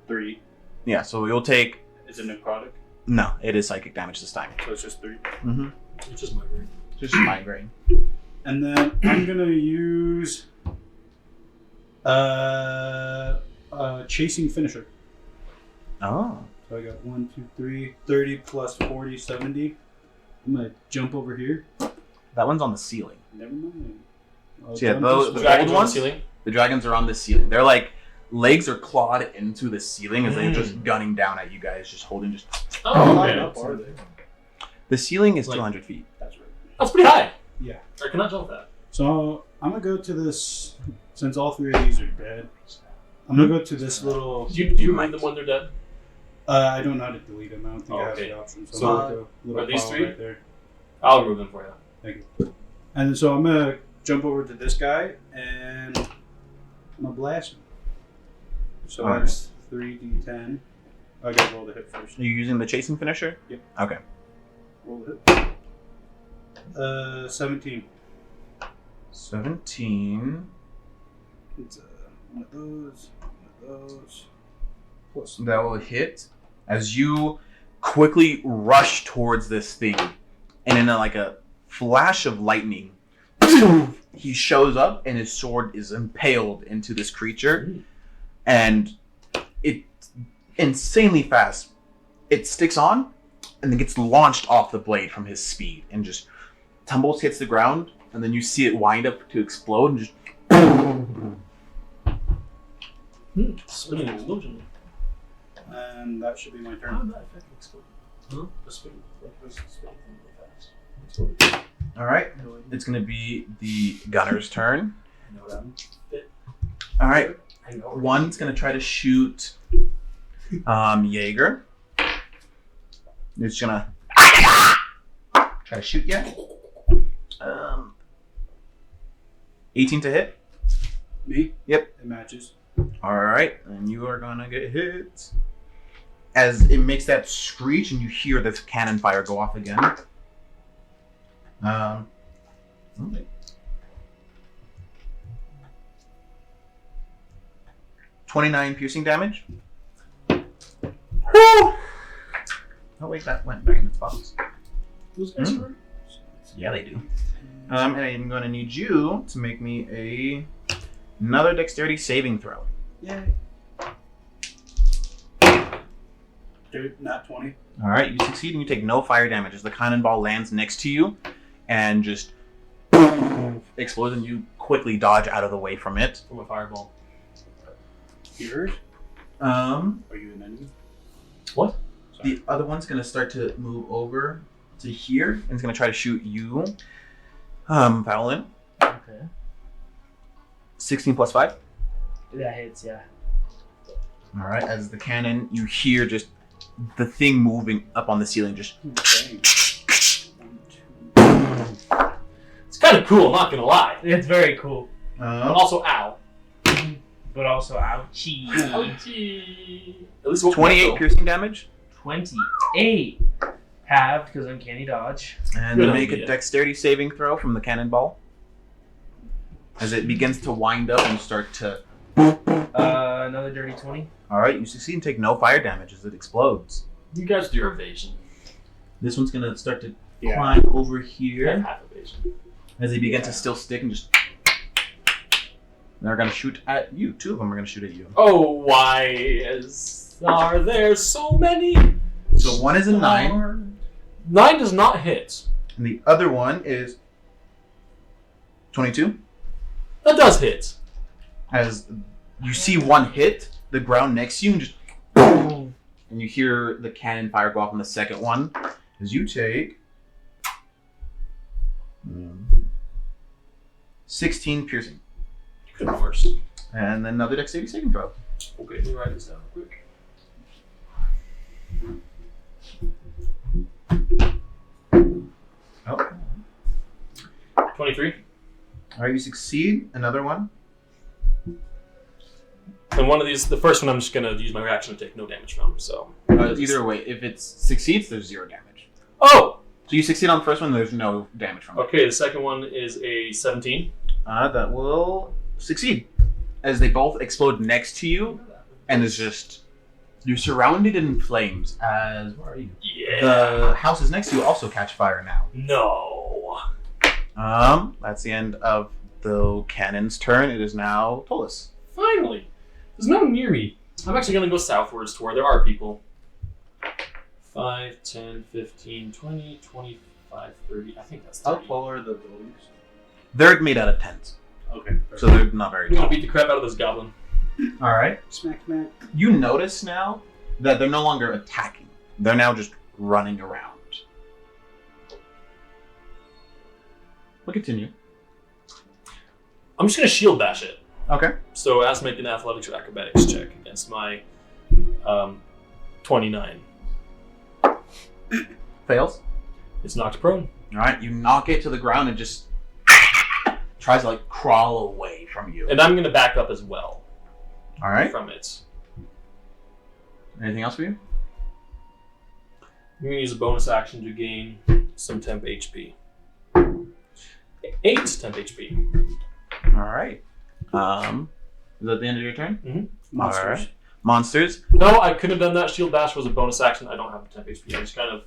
3. Yeah, so you'll take... Is it necrotic? No, it is psychic damage this time. So it's just 3. Mm-hmm. It's just my brain. Just migraine. And then I'm gonna use chasing finisher. Oh. So I got 1, 2, 3, 30 plus 40, 70. I'm gonna jump over here. That one's on the ceiling. Never mind. I'll So yeah, jump those- this the way. Dragons old on ones? the ceiling. The dragons are on the ceiling. They're like, legs are clawed into the ceiling as they're just gunning down at you guys, just holding just... Oh, How okay. high up are they? The ceiling is Like- 200 feet. That's right. That's pretty high. Yeah. I cannot jump that. So I'm gonna go to this. Since all 3 of these are dead, I'm gonna go to this little. Do you might. remove them when they're dead? I don't know how to delete them. I don't think I have Okay. the option. So, So, I'm gonna go little are these pile 3? right there. I'll remove them for you. Thank you. And so I'm gonna jump over to this guy and I'm gonna blast him. So Alright. that's 3d10. I gotta roll the hit first. Are you using the chasing finisher? Yep. Okay. Roll the hit. 17. 17. It's one of those. One of those. Plus. That will hit as you quickly rush towards this thing, and in a flash of lightning, he shows up and his sword is impaled into this creature, and it's insanely fast. It sticks on and then gets launched off the blade from his speed and just tumbles, hits the ground, and then you see it wind up to explode and just Spinning explosion. And that should be my How turn. did that affect the exploding? The spinning, like the spinning thing really fast. Exploded. All right. It's gonna be the gunner's turn. I know what happened. All right. I know. One's gonna try to shoot Jaeger. It's gonna try to shoot you. 18 to hit. Me? Yep. It matches. All right, and you are gonna get hit. As it makes that screech, and you hear the cannon fire go off again. Okay. 29 piercing damage. Whew! Oh wait, that went back in its box. Those guys hurt? Yeah, they do. And I'm gonna need you to make me another dexterity saving throw. Yay. Dude, not 20. All right, you succeed and you take no fire damage as the cannonball lands next to you and just explodes, and you quickly dodge out of the way from it. From a fireball. You hurt? Are Are you an enemy? What? Sorry. The other one's gonna start to move over to here and it's gonna try to shoot you, Fallon. Okay. 16 plus 5. That hits, yeah. All right, as the cannon, you hear just the thing moving up on the ceiling. Just Dang. 1, 2. It's kind of cool, not gonna lie. It's very cool. But also, ow. But also, ouchie. Ouchie. At least it won't 28 go. piercing damage, 28. Halved because uncanny dodge. and Good then make idea. a dexterity saving throw from the cannonball as it begins to wind up and start to. Another dirty 20. All right, you succeed and take no fire damage as it explodes. You guys do your evasion. This one's gonna start to Yeah. climb over You have here half evasion. as they begin to still stick and just. They're gonna shoot at you. 2 of them are gonna shoot at you. Oh, why are there so many? So one is a 9, 9 does not hit. and the other one is 22. That does hit. As you see one hit the ground next to you, and just boom, and you hear the cannon fire go off on the second one. As you take 16 piercing, Could be worse. and then another dexterity saving throw. Okay, let me write this down real quick. Oh, 23. all right, you succeed. Another one. And one of these, the first one I'm just going to use my reaction to take no damage from, so. Either way, if it succeeds, there's 0 damage. Oh! So you succeed on the first one, there's no damage from it. Okay, the second one is a 17. That will succeed. As they both explode next to you, and it's just. You're surrounded in flames as. Where are you? Yeah. The houses next to you also catch fire now. No. That's the end of the cannon's turn. It is now Tolis. Finally. There's no one near me. I'm actually going to go southwards to where there are people. 5, 10, 15, 20, 25, 30. I think that's 30. How tall are the buildings? They're made out of tents, Okay. so they're not very I'm going tall. to beat the crap out of this goblin. All right. Smack, smack. You notice now that they're no longer attacking. They're now just running around. We'll continue. I'm just going to shield bash it. Okay. So it has to make an athletics or acrobatics check against my 29. Fails. It's knocked prone. All right. You knock it to the ground and just tries to like crawl away from you. And I'm going to back up as well All right. from it. Anything else for you? I'm going to use a bonus action to gain some temp HP. 8 temp HP. All right. Is that the end of your turn? Monsters. All right. Monsters. No, I couldn't have done that. Shield bash was a bonus action. I don't have temp HP. I just kind of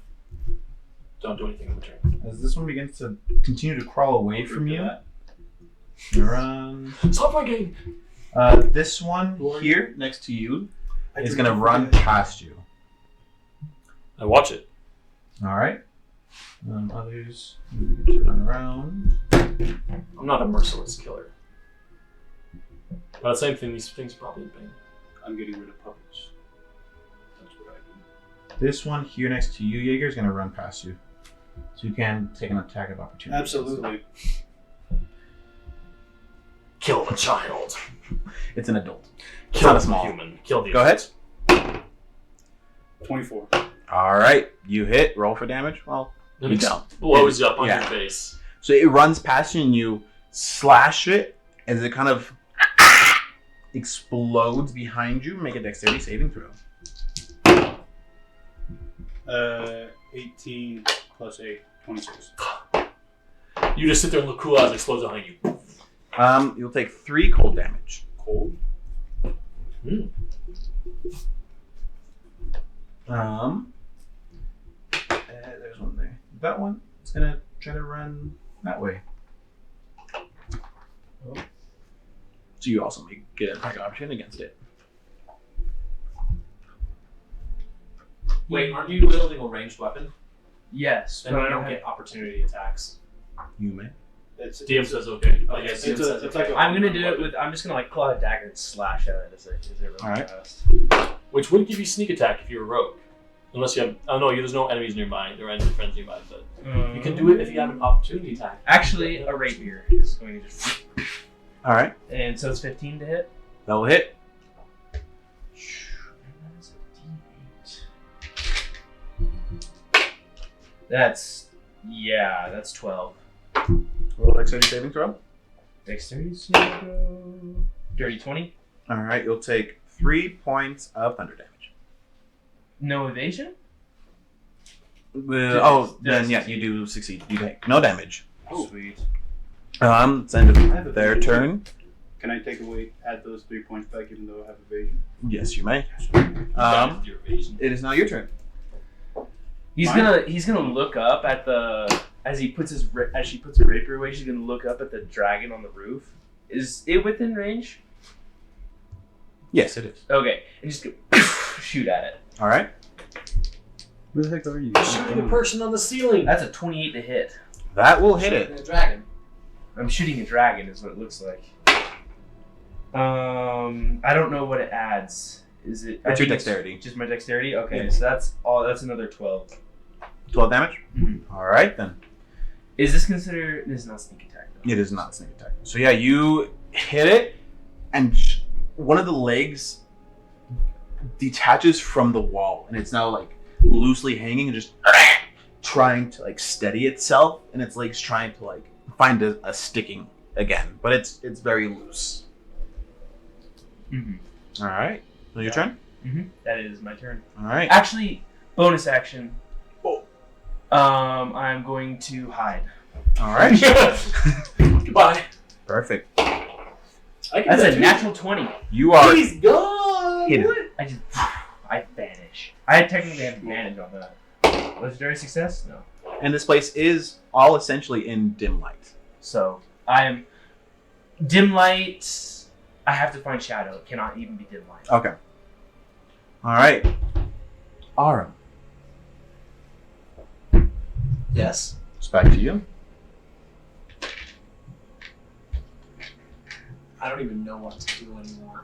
don't do anything on the turn. As this one begins to continue to crawl away from you, run. Stop my game! This one here next to you I is do going to not run forget. past you. I watch it. All right. Others begin to run around. I'm not a merciless killer. But the same thing, these things are probably in pain. I'm getting rid of puppets. This one here next to you, Jaeger, is going to run past you. So you can take an attack of opportunity. Absolutely. Kill the child. It's an adult. It's Kill not a the small. human. Kill the Go ahead. 24. All right. You hit. Roll for damage. Well, you don't. Blows you up on Yeah. your face. So it runs past you and you slash it as it kind of explodes behind you. Make a dexterity saving throw. 18 plus 8, 26. You just sit there and look cool as it explodes behind you. You'll take 3 cold damage. Cold? There's one there. That one is gonna try to run that way. So you also may get an attack option against it. Wait, aren't you wielding a ranged weapon? Yes, Then but you I don't don't get opportunity attacks. You may. It's DM says okay. Oh, yes, it's, it's like a I'm gonna do it with. I'm just gonna like pull out a dagger and slash at it as it really Alright. fast. Which would give you sneak attack if you're a rogue. Unless you have... Oh no, there's no enemies nearby. There are enemy friends nearby, but... You can do it if you have an opportunity attack. Actually, a rapier is going to just. All right. And so it's 15 to hit. That will hit. That's 12. Roll dexterity saving throw. Dexterity saving. Dirty 20. All right. You'll take 3 points of thunder damage. No evasion. Then yeah, you do succeed. You take no damage. Oh. Sweet. It's the end of their turn. Can I take away, add those 3 points back even though I have evasion? Yes, you may. Your evasion. It is now your turn. He's Mine? gonna look up at the as she puts her rapier away. She's gonna look up at the dragon on the roof. Is it within range? Yes, it is. Okay, and just go shoot at it. All right. Where the heck are you? Shooting a person on the ceiling. That's a 28 to hit. That will hit it. A dragon. I'm shooting a dragon, is what it looks like. I don't know what it adds. Is it? What's I your think it's dexterity? Just my dexterity. Okay, Yeah. so that's all. That's another 12. 12 damage. Mhm. All right then. Is this considered? This is not sneak attack. Though. It is not sneak attack. So yeah, you hit it, and one of the legs detaches from the wall, and it's now like loosely hanging and just trying to like steady itself, and its legs trying to like find a sticking again, but it's very loose. Mm-hmm. All right. So your turn. Mm-hmm. That is my turn. All right. Actually, bonus action. Oh. I'm going to hide. All right. Goodbye. Perfect. I can That's do a that natural 20. You are He's gone. hidden. I vanish. I technically have advantage on that. Legendary success? No. And this place is all essentially in dim light. So I am dim light. I have to find shadow. It cannot even be dim light. Okay. All right. Aram, Yes. it's back to you. I don't even know what to do anymore.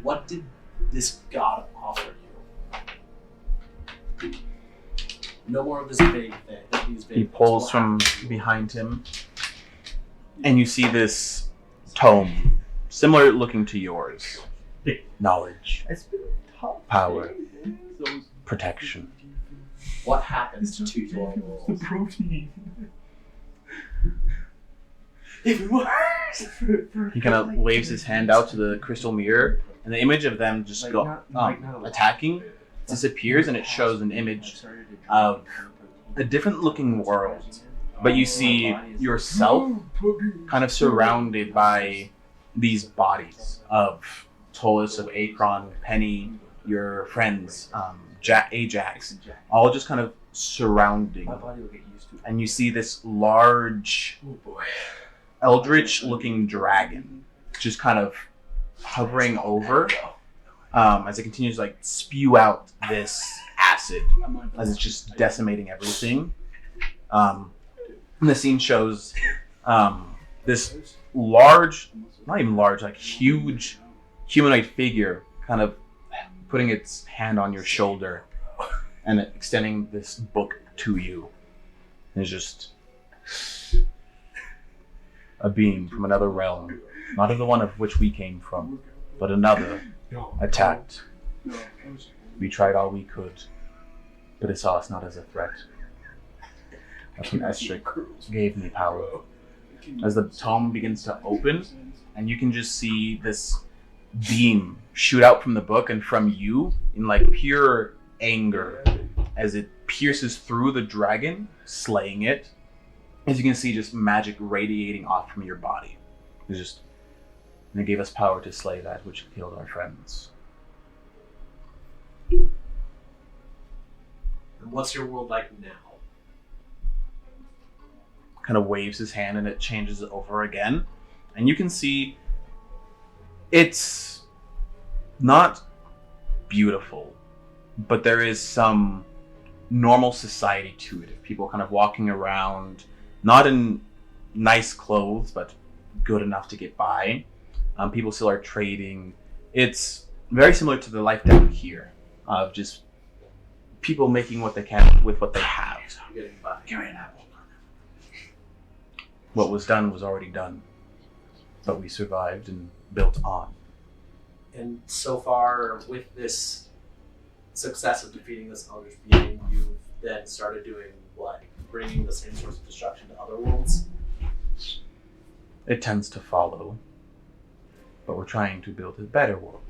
What did this god offer you? No more of this vague thing. These vague He things. pulls What from happened? behind him, and you see this tome, similar looking to yours. Knowledge, power, protection. What happens to your world? Protein. If it works. He kind of waves his hand out to the crystal mirror, and the image of them just attacking disappears, and it shows an image of a different looking world. But you see yourself kind of surrounded by these bodies of Tullus, of Akron, Penny, your friends, Ajax, all just kind of surrounding. My body will get used to it. And you see this large, eldritch looking dragon just kind of hovering over as it continues to like spew out this acid as it's just decimating everything. And the scene shows this large, not even large, like huge humanoid figure kind of putting its hand on your shoulder and extending this book to you. And it's just a being from another realm, not of the one of which we came from, but another, attacked. We tried all we could, but it saw us not as a threat. That's when Estric gave me power. As the tome begins to open, and you can just see this beam shoot out from the book and from you in like pure anger as it pierces through the dragon, slaying it. As you can see, just magic radiating off from your body. And it gave us power to slay that which killed our friends. And what's your world like now? Kind of waves his hand and it changes over again. And you can see it's not beautiful, but there is some normal society to it. People kind of walking around, not in nice clothes, but good enough to get by. People still are trading. It's very similar to the life down here, of just people making what they can with what they have. Getting by. What was done was already done, but we survived and built on. And so far, with this success of defeating this eldritch being, you've then started doing what? Bringing the same source of destruction to other worlds? It tends to follow, but we're trying to build a better world.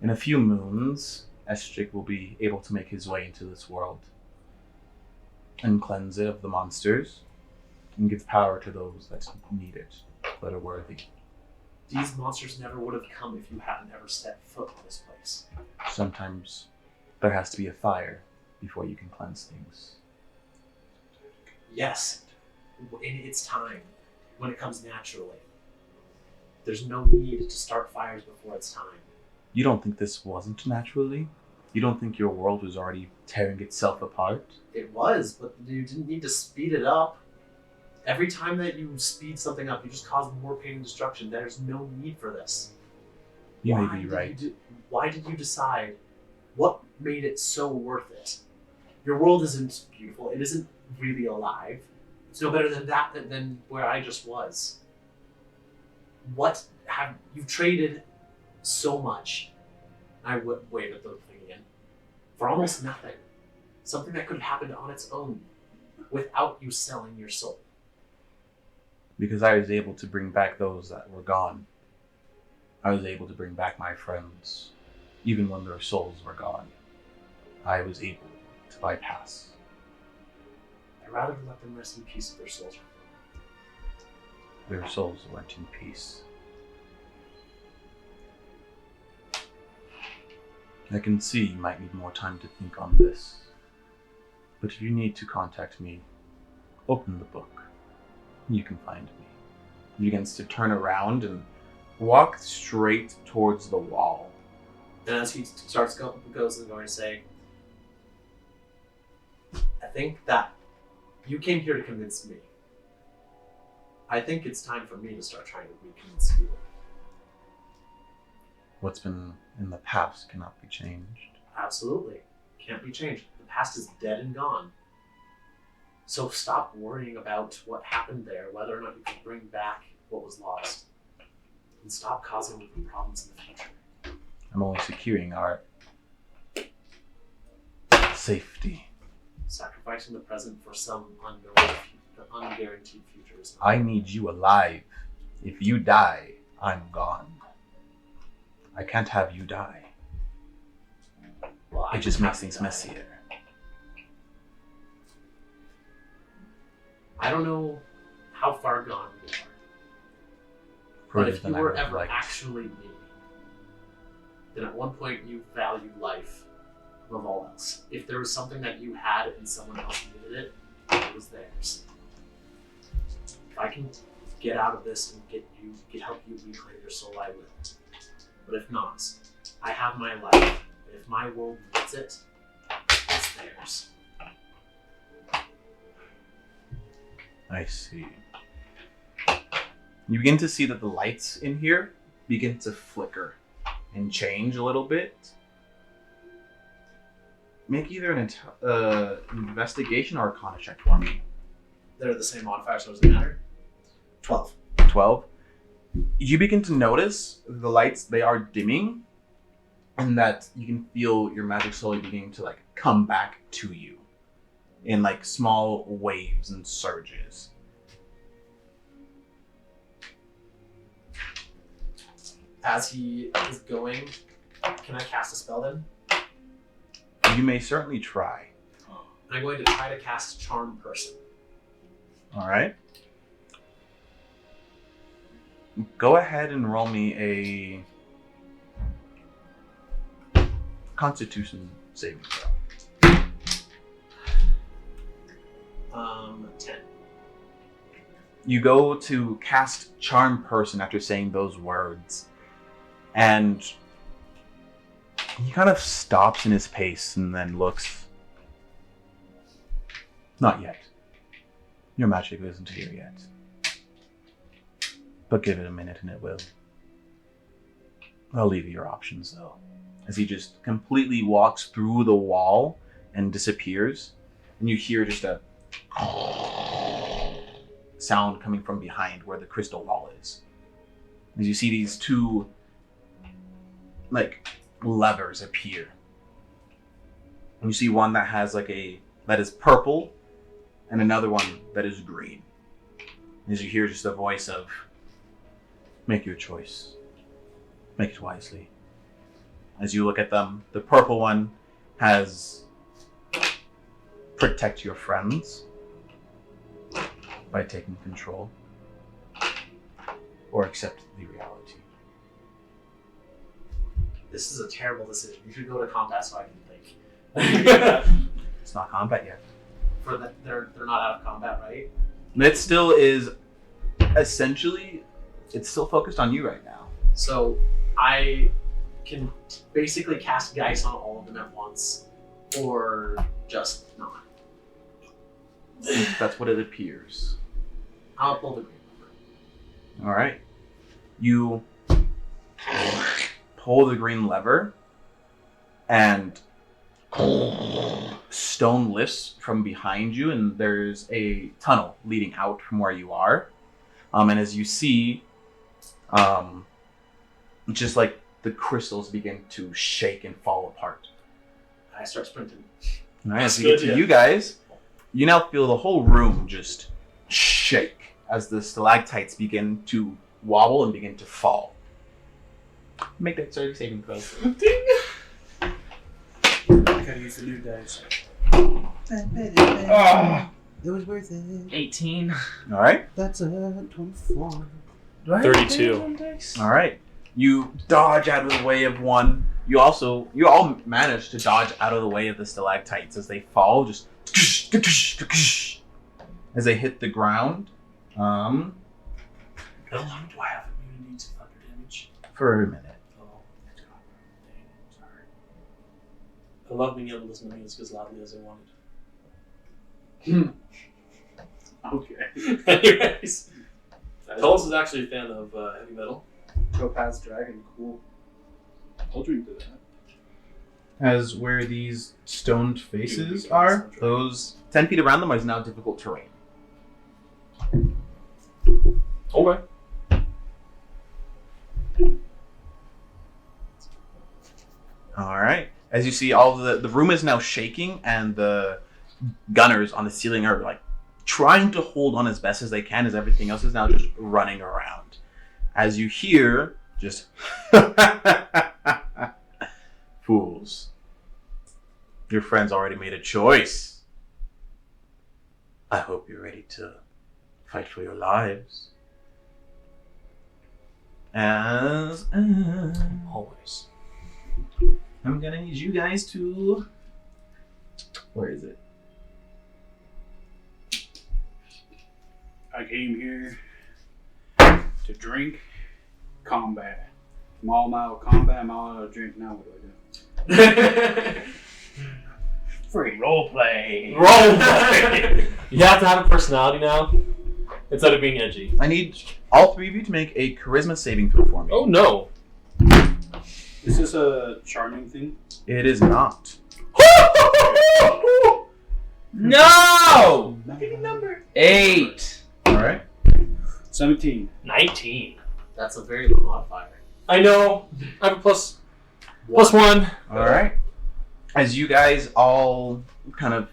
In a few moons, Estric will be able to make his way into this world and cleanse it of the monsters and give power to those that need it, that are worthy. These monsters never would have come if you hadn't ever stepped foot in this place. Sometimes there has to be a fire before you can cleanse things. Yes, in its time, when it comes naturally. There's no need to start fires before it's time. You don't think this wasn't naturally? You don't think your world was already tearing itself apart? It was, but you didn't need to speed it up. Every time that you speed something up, you just cause more pain and destruction. There's no need for this. You may be right. Why did you decide? What made it so worth it? Your world isn't beautiful. It isn't really alive. It's no better than that than where I just was. You've traded so much. I would wave at the thing again. For almost nothing. Something that could have happened on its own without you selling your soul. Because I was able to bring back those that were gone. I was able to bring back my friends, even when their souls were gone. I was able to bypass. I'd rather let them rest in peace if their souls are gone. Their souls went in peace. I can see you might need more time to think on this. But if you need to contact me, open the book. You can find me. He begins to turn around and walk straight towards the wall. And as he goes and going to say, I think that you came here to convince me. I think it's time for me to start trying to convince you. What's been in the past cannot be changed. Absolutely. Can't be changed. The past is dead and gone. So stop worrying about what happened there, whether or not you can bring back what was lost. And stop causing problems in the future. I'm only securing our safety. Sacrificing the present for some unguaranteed future is not. I need you alive. If you die, I'm gone. I can't have you die. Well, It just makes things messier. I don't know how far gone you are. Further But if than you I were would have ever liked. actually me, then at one point you valued life above all else. If there was something that you had and someone else needed it was theirs. If I can get out of this and help you reclaim your soul, I will. But if not, I have my life. If my world needs it, it's theirs. I see. You begin to see that the lights in here begin to flicker and change a little bit. Make either an investigation or Arcana check for me. They're the same modifier, so does it matter? 12. 12. You begin to notice the lights, they are dimming, and that you can feel your magic slowly beginning to like come back to you in like small waves and surges. As he is going, can I cast a spell then? You may certainly try. I'm going to try to cast Charm Person. All right. Go ahead and roll me a Constitution saving throw. 10. You go to cast Charm Person after saying those words, and he kind of stops in his pace and then looks. Not yet. Your magic isn't here yet. But give it a minute and it will. I'll leave you your options though. As he just completely walks through the wall and disappears, and you hear just a sound coming from behind where the crystal wall is. As you see these two like levers appear. And you see one that has that is purple and another one that is green. As you hear just a voice of, make your choice. Make it wisely. As you look at them, the purple one has protect your friends by taking control, or accept the reality. This is a terrible decision. You should go to combat so I can think. It's not combat yet. For that, they're not out of combat, right? It still is essentially, it's still focused on you right now. So I can basically cast Geist on all of them at once, or just not. That's what it appears. I'll pull the green lever. All right. You pull the green lever, and stone lifts from behind you, and there's a tunnel leading out from where you are. And as you see, just like the crystals begin to shake and fall apart. I start sprinting. All right, as you get to you guys, you now feel the whole room just shake as the stalactites begin to wobble and begin to fall. Make that saving throw. I gotta use the new dice. It was worth it. 18. All right. That's a 24. 32. All right. You dodge out of the way of one. You all manage to dodge out of the way of the stalactites as they fall, just as they hit the ground. How long do I have immunity to thunder damage? For a minute. Oh, sorry. I love being able to listen to music as loudly as I wanted. Okay. Anyways, Tullis is actually a fan of heavy metal. Topaz Dragon, cool. I'll drink to that. As where these stoned faces are, those 10 feet around them is now difficult terrain. Okay. All right. As you see, all the room is now shaking, and the gunners on the ceiling are like trying to hold on as best as they can, as everything else is now just running around. As you hear, just fools. Your friends already made a choice. I hope you're ready to fight for your lives. As Always. I'm gonna need you guys to. Where is it? I came here to drink combat. I'm all out of combat, I'm all out of drink. Now what do I do? Free roleplay. Roleplay! You have to have a personality now. Instead of being edgy. I need all three of you to make a charisma saving throw for me. Oh no. Is this a charming thing? It is not. No! Pick a number. 8. All right. 17. 19. That's a very low modifier. I know. I have a +1. All right. As you guys all kind of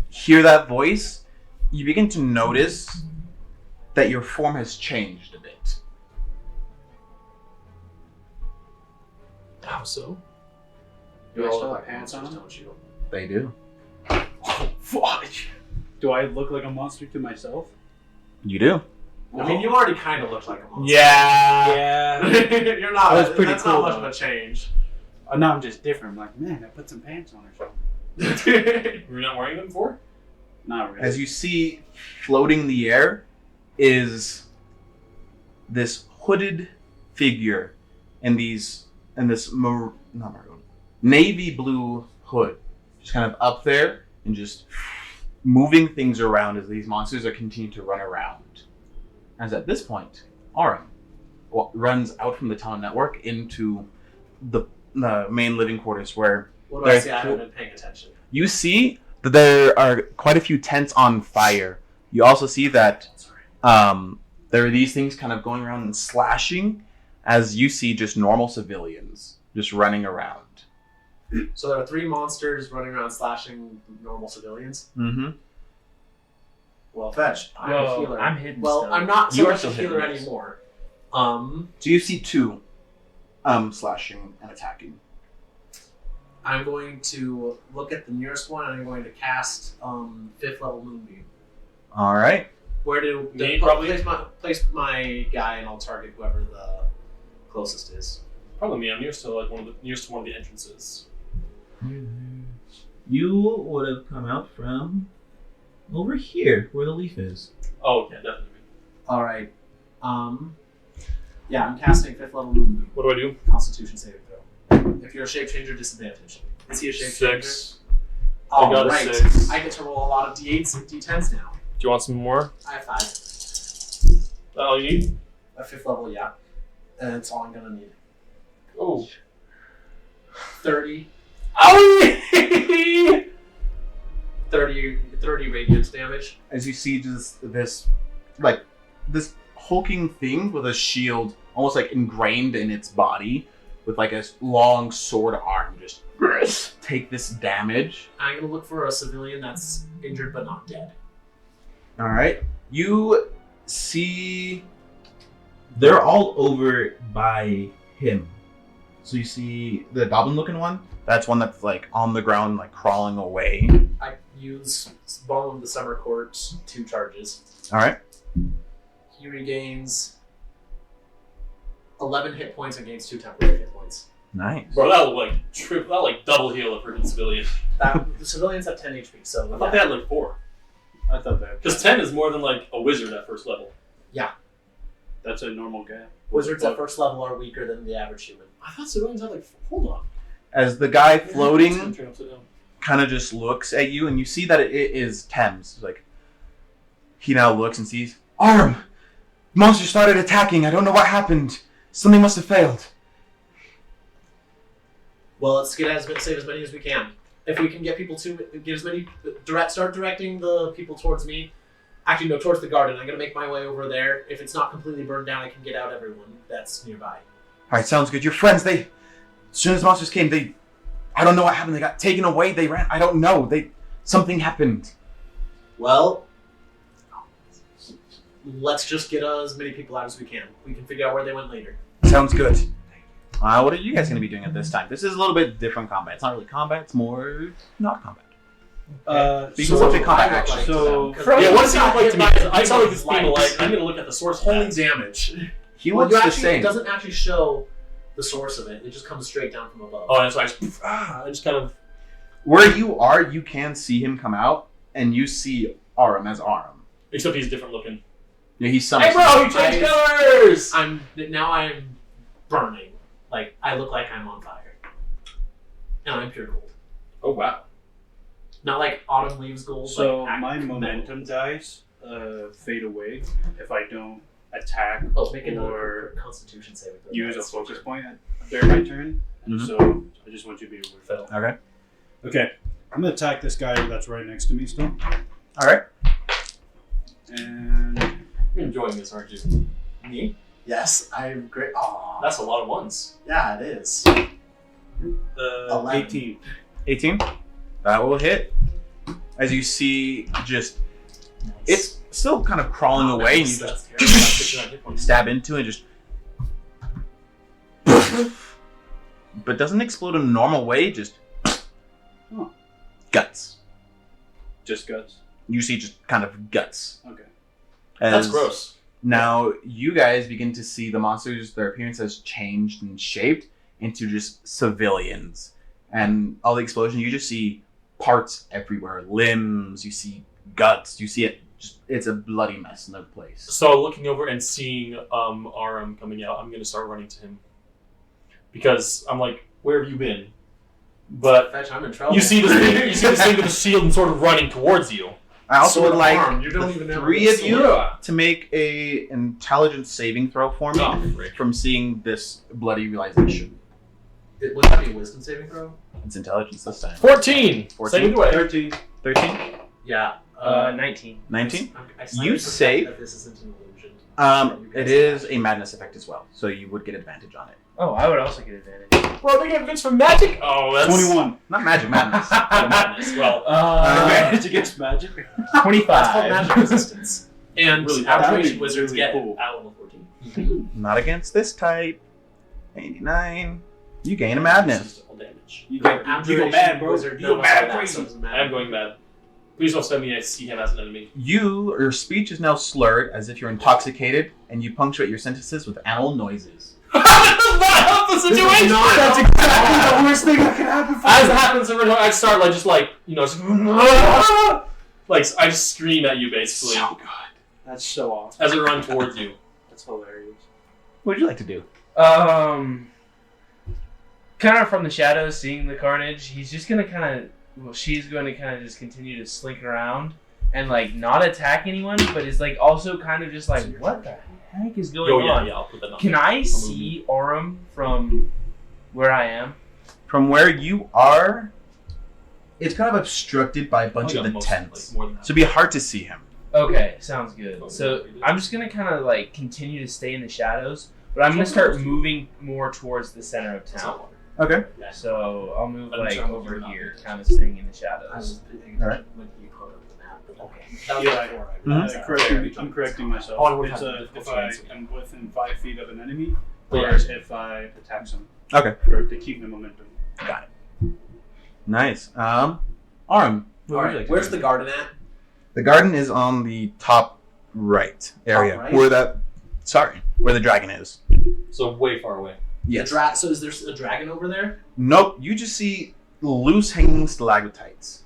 hear that voice, you begin to notice that your form has changed a bit. How so? Do I all still look have pants monsters, on? don't you? They do. Do I look like a monster to myself? You do. I mean, you already kind of look like a monster. Yeah. You're not. That was pretty that's cool, not much though. of a change. No, I'm just different. I'm like, man, I put some pants on or something. Were you not wearing them before? Not really. As you see floating in the air is this hooded figure in this navy blue hood, just kind of up there and just moving things around as these monsters are continuing to run around. As at this point, Aram runs out from the tunnel network into the main living quarters where What do I see? I haven't been paying attention. you see that there are quite a few tents on fire. You also see that Sorry. there are these things kind of going around and slashing as you see just normal civilians just running around. So there are 3 monsters running around slashing normal civilians. Mm-hmm. Well, fetch. I'm a Whoa, healer. I'm hidden Well, still. I'm not so You are much a still healer hidden, yes. anymore. So you see 2 slashing and attacking. I'm going to look at the nearest one, and I'm going to cast 5th level Moonbeam. All right. Where do Me, probably? place my guy, and I'll target whoever the closest is. Probably me. I'm nearest to one of the entrances. You would have come out from over here where the leaf is. Oh yeah, definitely. All right. Yeah, I'm casting 5th level Moonbeam. What do I do? Constitution saving throw. If you're a shape changer, disadvantage. Is he a shape changer? 6. All I got a right. 6. I get to roll a lot of d8s and d10s now. Do you want some more? I have 5. That all you need? A 5th level, yeah. And that's all I'm gonna need. Oh. 30. Oh! 30 radiant damage. As you see this hulking thing with a shield almost like ingrained in its body with like a long sword arm just take this damage. I'm gonna look for a civilian that's injured but not dead. All right. You see they're all over by him. So you see the goblin-looking one. That's one that's like on the ground, like crawling away. I use Balm of the Summer Court 2 charges. All right. He regains 11 hit points and gains 2 temporary hit points. Nice. Bro, that would like double heal a freaking civilian. The civilians have 10 HP, so I thought they had like 4. I thought that. Because 10 is more than like a wizard at first level. That's a normal guy. Wizards at first level are weaker than the average human. I thought civilians had like 4. Hold on. As the guy It's floating gonna turn upside down. kind of just looks at you, and you see that it is Thames. Like he now looks and sees Arm. Monster started attacking. I don't know what happened. Something must have failed. Well, let's save as many as we can. If we can get people to get as many, start directing the people towards me. Actually, no, towards the garden. I'm gonna make my way over there. If it's not completely burned down, I can get out everyone that's nearby. All right, sounds good. Your friends, as soon as monsters came, I don't know what happened. They got taken away. They ran. I don't know. Something happened. Well, let's just get as many people out as we can. We can figure out where they went later. Sounds good. What are you guys going to be doing at this time? This is a little bit different combat. It's not really combat. It's more not combat. You can flip combat action. Yeah, what's he look like to me? I saw like this beam of light. I'm gonna look at the source. Holy Holy damage. He Well, looks the it same. doesn't actually show the source of it. It just comes straight down from above. Oh, that's why I just kind of. Where you are, you can see him come out, and you see Aram as Aram. Except he's different looking. Yeah, he's some. Hey, bro, you changed colors. I'm burning. Like I look like I'm on fire. And I'm pure gold. Oh wow. Not like autumn leaves gold. So like my metal. momentum dice fade away if I don't attack Make another or Constitution saving throw. use a focus point during my turn. Mhm. So I just want you to be aware. Fail. Okay. Okay, I'm gonna attack this guy that's right next to me still, All right. and You're enjoying this, aren't you? Me? Yes, I'm great. Aw. That's a lot of ones. Yeah, it is. 18. 18. That will hit. As you see, just it's still kind of crawling away, and you just stab into it, just. But doesn't explode in a normal way. Just Huh. guts. Just guts. You see, just kind of guts. Okay. That's As- gross. Now you guys begin to see the monsters. Their appearance has changed and shaped into just civilians, and all the explosion. You just see parts everywhere, limbs. You see guts. You see it. It's a bloody mess in the place. So looking over and seeing Aram coming out, I'm gonna start running to him because I'm like, "Where have you been?" But Fetch, I'm in trouble. you see this thing, with the shield and sort of running towards you. I also would like You don't even know three what of you Yeah. to make a intelligence saving throw for me Oh, frick. from seeing this bloody realization. Would that be a wisdom saving throw? It's intelligence this time. 14. 14? Second way. 13. 13? Yeah. 19. 19? I slightly You forgot save. that this isn't an illusion. It is a madness effect as well, so you would get advantage on it. Oh, I would also get advantage. Well, they get advantage from magic. Oh, that's 21. Not magic madness. madness. Well, Advantage against magic. 25. That's called magic resistance. And Really, abjuration that would be wizards really get cool. at level 14. Not against this type. 89. You gain a madness. Resistable damage. You go bad, bro. Wizard, You go none of bad that crazy. stuff doesn't matter. I am going bad. Please don't send me. I see him as an enemy. Your speech is now slurred as if you're intoxicated, and you punctuate your sentences with animal noises. That does not help the situation. That's exactly the worst thing that could happen for As me. it happens, I start just like I just scream at you basically So good. That's so awesome. as I run towards you. That's hilarious. What would you like to do? Kind of from the shadows, seeing the carnage, he's just gonna she's going to kind of just continue to slink around and like not attack anyone, but is like also kind of just like, what the heck is going on? Yeah, I'll put that on. Can I see Aurum from where I am? From where you are, it's kind of obstructed by a bunch Oh, of yeah, the most- tents. like, more than that. So it'd be hard to see him. Okay, sounds good. Okay, So what do you do? I'm just gonna kind of like continue to stay in the shadows, but I'm gonna start moving more towards the center of It's not town. water. Okay. So I'll move I'm like trying to over figure it out. here, kind of staying in the I shadows. was thinking All right. when you put up the map, but okay. Yeah, before I Mhm. realized I'm correcting myself. Oh, I would It's have if difficult I chance. am within 5 feet of an enemy, Oh, yeah. or if I attack someone. Okay. To keep the momentum. Got it. Nice. Aram, what would you Alright, like to where's do? the garden at? The garden is on the top right area, Top right? where the dragon is. So way far away. Yes. So is there a dragon over there? Nope. You just see loose hanging stalactites.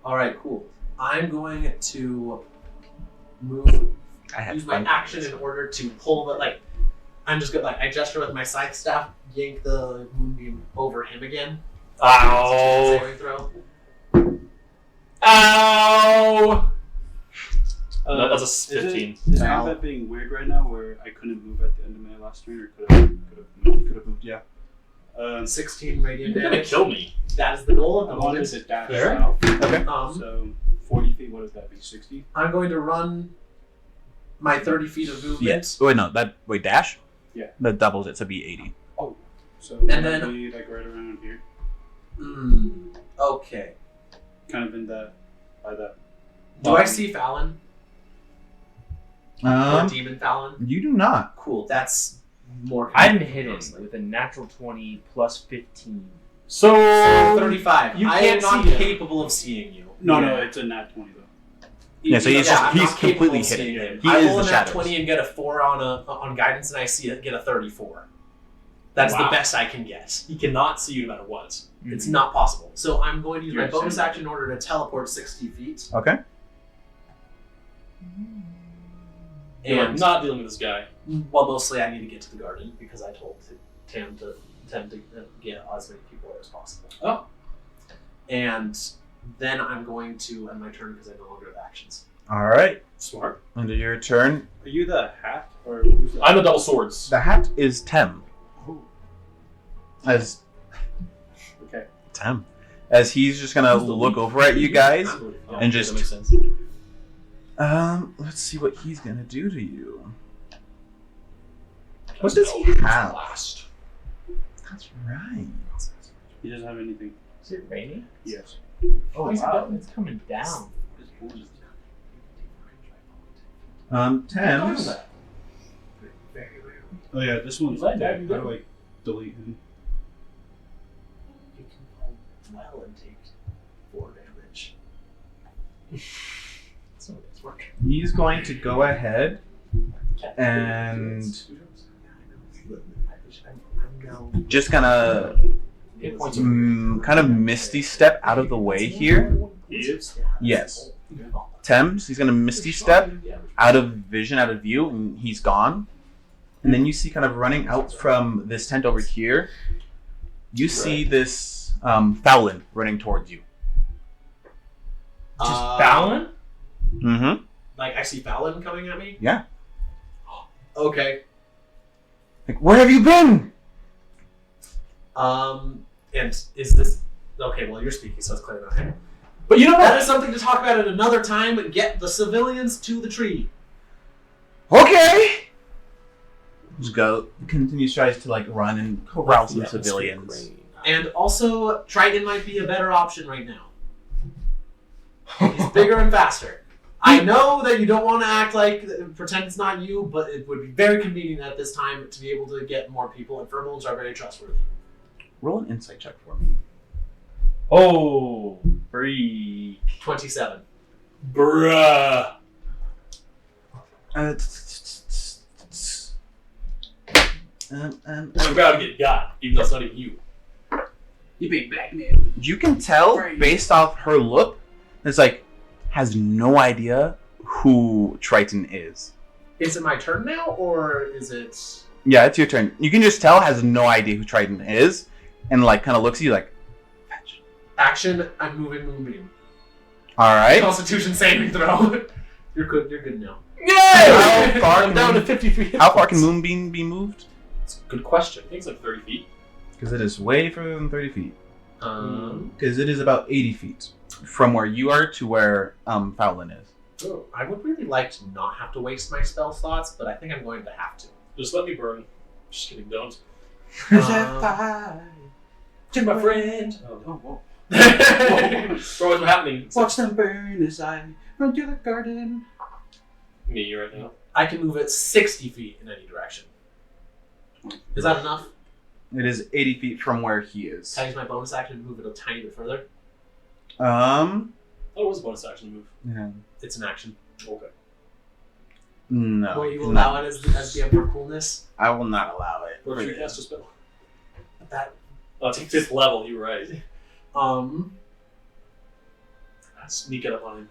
Alright, cool. I'm going to move I had use my fun. action in order to pull the I'm just gonna I gesture with my scythe staff, yank the moonbeam over him again. Ow! Saving throw. Ow! No, that's a 15. Is combat being weird right now where I couldn't move at the end of my last turn, or could have moved? Yeah. 16 radiant You're gonna damage. kill me. That is the goal I at the wanted moment. to dash Fair. south. Okay. So 40 feet, what does that be? 60? I'm going to run my 30 feet of movement. Yes. Wait, no. Wait, dash? Yeah. That doubles it to be 80. So And that'd then- be like right around here. Okay. Kind of in that, by that. Do I see Fallon? Or Demon Fallon? You do not. Cool. That's more. I'm convenient, hidden honestly. with a natural 20 plus 15. So 35. You I am can't not see him. capable of seeing you. No, it's a nat 20 though. Yeah, so he's I'm he's not capable completely of seeing hidden. him. He I is roll the a nat shadows. 20 and get a 4 on guidance, and I get a 34. That's the Wow. best I can get. he cannot see you no matter what. It's not possible. So I'm going to use You're my bonus insane. action in order to teleport 60 feet. Okay. You're And not dealing with this guy. well, mostly I need to get to the garden because I told Tam to attempt to get as many people there as possible. Oh. And then I'm going to end my turn because I no longer have actions. All right. Smart. End of your turn. Are you the hat or who's that? I'm the double swords. The hat is Tem. Oh. As Okay. Tem. As he's just gonna look over at you guys. Yeah, And just- that makes sense. Let's see what he's gonna do to you. What does he have? Last. That's right. He doesn't have anything. Is it raining? Yes. Oh, wow. It's coming down. Thames. Oh yeah, this one's Let dead. that How go. do I delete him? You can roll well and take 4 damage. So it's working. He's going to go ahead and just gonna Hit points. kind of misty step out of the way here. He is? Yes. Thames, he's gonna misty step out of vision, out of view, and he's gone. And then you see kind of running out from this tent over here, you see this Fowlin running towards you. Just Fallon? Mm-hmm. Like, I see Fallon coming at me? Yeah. Okay. Like, where have you been? And is this... Okay, well, you're speaking, so it's clear enough. But you know what? That is something to talk about at another time. Get the civilians to the tree. Okay. Just go. Continues tries to like run and corral some civilians. And also, Triton might be a better option right now. He's bigger and faster. I know that you don't want to act like, pretend it's not you, but it would be very convenient at this time to be able to get more people, and Firbolgs are very trustworthy. Roll an insight check for me. Oh, freak. 27. Bruh. We're about to get got, even though it's not even you. You big black man. You can tell based off her look, it's like has no idea who Triton is. Is it my turn now, or is it... Yeah, it's your turn. You can just tell has no idea who Triton is, and like kind of looks at you like, fetch. Action, I'm moving Moonbeam. All right. Constitution saving throw. You're good now. How far I'm down to 53 hit How far can points. Moonbeam be moved? That's a good question. I think it's like 30 feet. Because it is way further than 30 feet. Um, Because it is about 80 feet from where you are to where Fowlin is. I would really like to not have to waste my spell slots, but I think I'm going to have to. Just let me burn. Just kidding, don't. To my friend. Oh, whoa. Bro, what's happening? Watch them burn as I run through the garden. Me right now. I can move it 60 feet in any direction. Is that enough? It is 80 feet from where he is. Can I use my bonus action to move it a tiny bit further? Oh, it was a bonus action move. Yeah. It's an action. Okay. No. Will you it's allow not. it as the Emperor Coolness? I will not allow it. Or if you cast a spell. That, Oh, take 5th level, you're right. Sneak it up on him.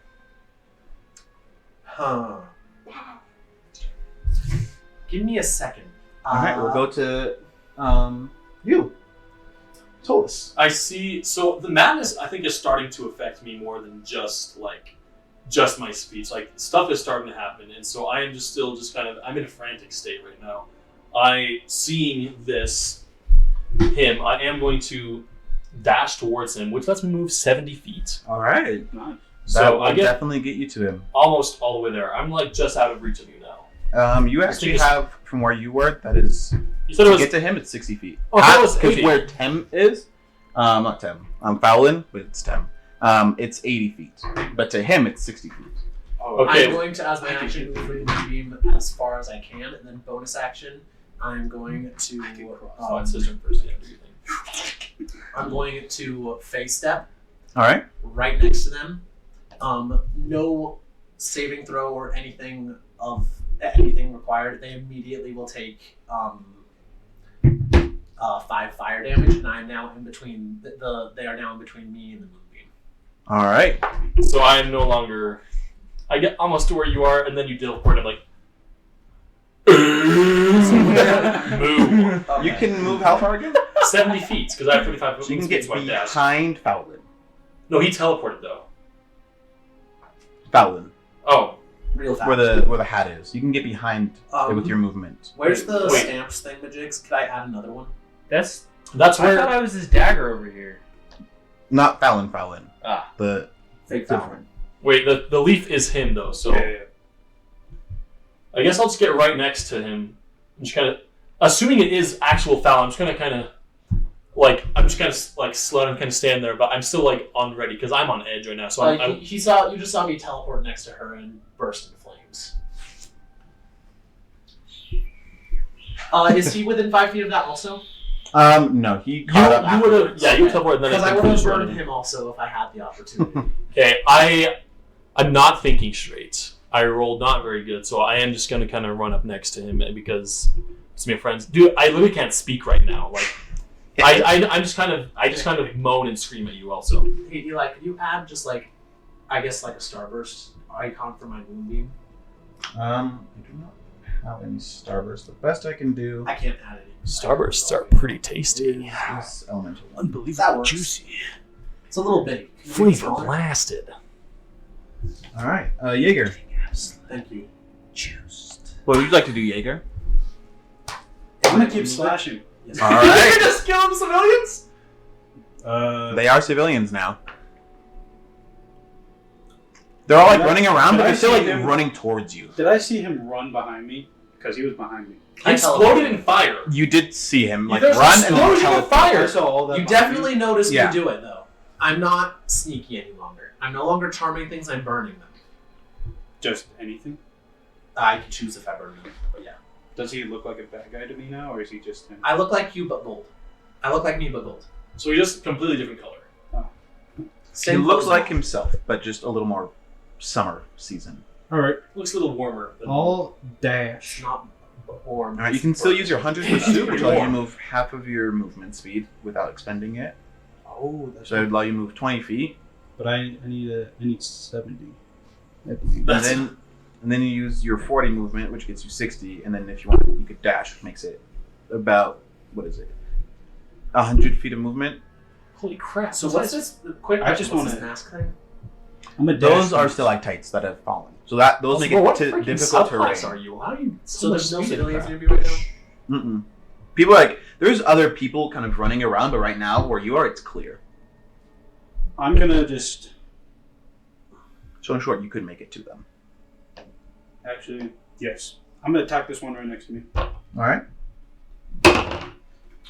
Huh. Give me a second. Alright, we'll go to you. Tolis. I see. So the madness, I think, is starting to affect me more than just my speech. Like stuff is starting to happen, and so I am just still just kind of. I'm in a frantic state right now. Seeing him, I am going to dash towards him, which lets me move 70 feet. Alright. Nice. So That will I get definitely get you to him. almost all the way there. I'm like just out of reach of you now. You actually have, from where you were, that is... You said it To was. get to him, it's 60 feet. Oh, that was Because 80. where Tem is, not Tem, Fowlin, but it's Tem. It's 80 feet. But to him, it's 60 feet. Okay. I'm going to, as my action, move the beam as far as I can, and then bonus action, I'm going to. Oh, it's his turn first. Yeah, do your thing. I'm going to phase step Alright. right next to them. No saving throw or anything required. They immediately will take 5 fire damage, and I am now in between they are now in between me and the moonbeam. Alright. So I am no longer. I get almost to where you are, and then you teleport. I'm like. Move. You can move how far again? 70 feet, because I have 35 So you can feet, get so I dash. behind Fowlin. No, he teleported though. Fowlin. Oh. real fast. where the hat is. You can get behind it with your movement. Where's the Wait. stamps thingamajigs? Could I add another one? That's I where. thought I was this dagger over here. Not Fallon. Ah. The Fake different. Wait, the leaf is him though, so Yeah. I guess I'll just get right next to him. I'm just kind of assuming it is actual Fallon. I'm just gonna kind of I'm just kind of like slow and kind of stand there, but I'm still like on ready because I'm on edge right now. So I'm You just saw me teleport next to her and burst into flames. Is he within 5 feet of that also? No, he caught up. you would have afterwards. you teleport and then Because I would could have just run burned in. him also if I had the opportunity. Okay, I'm not thinking straight. I rolled not very good, so I am just gonna kind of run up next to him because it's my friends. Dude, I literally can't speak right now. Like, I just kind of moan and scream at you. Also, Hey, Eli, could you add just like a starburst icon for my moonbeam? I do not have any starburst. The best I can do I can't add any. starbursts are pretty tasty, is elemental. That unbelievably works. juicy, It's a little bitty. Can you make it flavor smaller? blasted. All right, Jaeger. Thank you. What would you like to do, Jaeger? I'm gonna keep slashing. Yes. All right. You're just killing civilians? They are civilians now. They're all like Did I- running around, did but I they're still see like him? running towards you. Did I see him run behind me? Because he was behind me. He exploded in fire. You did see him like There's an run and explosion of teleport. fire. I saw all that. You behind definitely noticed Yeah. me do it, though. I'm not sneaky any longer. I'm no longer charming things, I'm burning them. me. Just anything. I can choose if I burn them, but yeah. Does he look like a bad guy to me now, or is he just him? I look like you, but gold. I look like me, but gold. So he's just completely different color. He Same looks clothes, like though. himself, but just a little more summer season. All right. Looks a little warmer. Than I'll It's dash. not warm. All right, you can still use your hunter's pursuit, which allows you to move half of your movement speed without expending it. Oh, that's So it would allow you to move 20 feet, But I need 70. and then you use your 40 movement, which gets you 60, and then if you want, you could dash, which makes it about 100 feet of movement. Holy crap! So what's this? Quick. I just what's wanna- this mask thing? I'm a dash. Those are stalactites that have fallen. So that those make Bro, it what difficult subclass terrain. are you? How are you? So there's no much speed in civilians crap? near me right now. Mm-mm. People are like there's other people kind of running around, but right now where you are, it's clear. I'm gonna just So in short, you could make it to them. actually yes. I'm gonna attack this one right next to me. All right,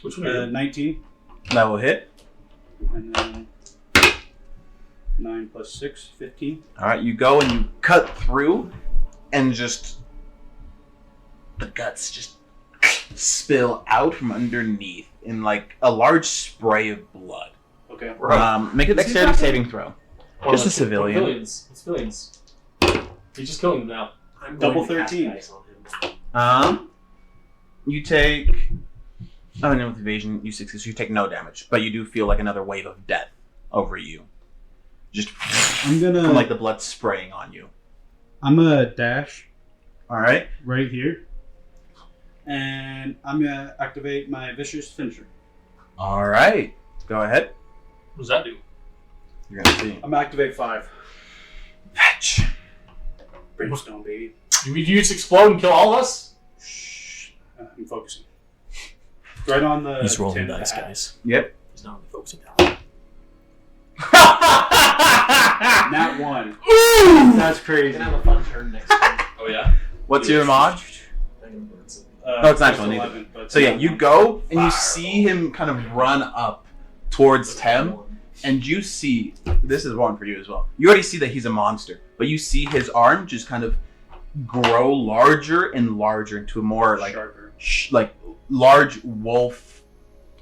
Which one? Are you? 19, that will hit. and then 9 plus 6, 15. All right, you go and you cut through, and just the guts just spill out from underneath in like a large spray of blood. Okay. Make a dexterity saving throw. Or Just a like- civilian. Civilians. It's civilians. He's just killing them now. I'm Double going to cast 13. dice on him. You take. Oh no, with evasion you succeed, so you take no damage, but you do feel like another wave of death over you. Just I'm gonna from like the blood spraying on you. I'm gonna dash All right. right here, and I'm gonna activate my vicious finisher. All right. Go ahead. What does that do? You're gonna see. I'm gonna activate 5. Fetch. Brimstone, baby. You just explode and kill all of us? Shh. I'm focusing. Right on the. He's rolling tip of the dice, hat. guys. Yep. He's not really focusing now. Nat 1. We're That's crazy. gonna have a fun turn next time. Oh yeah. What's your mod? I'm gonna burn some. No, it's not just one either. 11, but So yeah, nat you 1. go and you see him kind of run up towards Tem, and you see this is one for you as well. You already see that he's a monster, but you see his arm just kind of grow larger and larger into a more like Sharper. like large wolf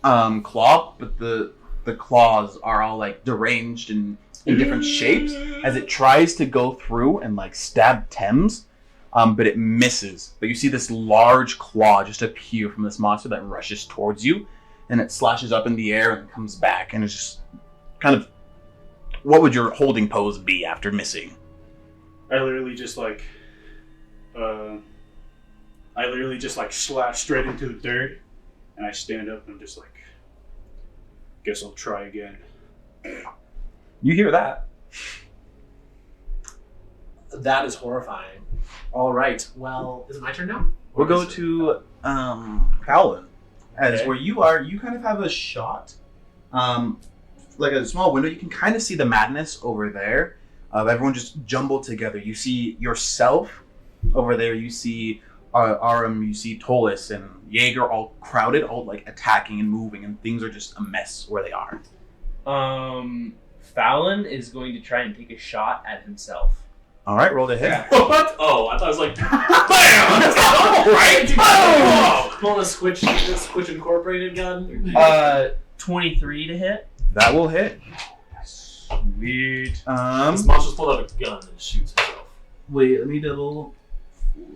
claw, but the claws are all like deranged and in different shapes as it tries to go through and like stab Thames, but it misses. But you see this large claw just appear from this monster that rushes towards you, and it slashes up in the air and comes back, and it's just kind of, what would your holding pose be after missing? I literally just like slash straight into the dirt, and I stand up and I'm just like, guess I'll try again. You hear that? That is horrifying. All right. Well, is it my turn now? We'll Or go is it- to Howlin. As Okay. where you are, you kind of have a shot, like a small window. You can kind of see the madness over there of everyone just jumbled together. You see yourself over there. You see Aram. You see Tolis and Jaeger all crowded, all like attacking and moving, and things are just a mess where they are. Fallon is going to try and take a shot at himself. All right, roll to hit. What? Oh, I thought it was like, bam! All right. Oh! Pull a Squitch Incorporated gun. 23 to hit. That will hit. Sweet. This monster's pulled out a gun and shoots himself. Wait, let me double.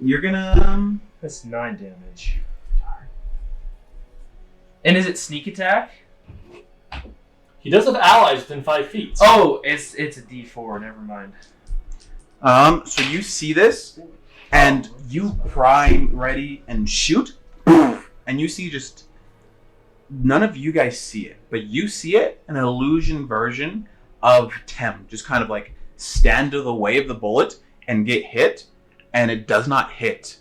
You're gonna That's 9 damage. And is it sneak attack? He does have allies within 5 feet. Oh, it's a D4. Never mind. So you see this, and you prime, ready, and shoot, and you see just none of you guys see it, but you see it, an illusion version of Tem, just kind of like stand to the way of the bullet and get hit, and it does not hit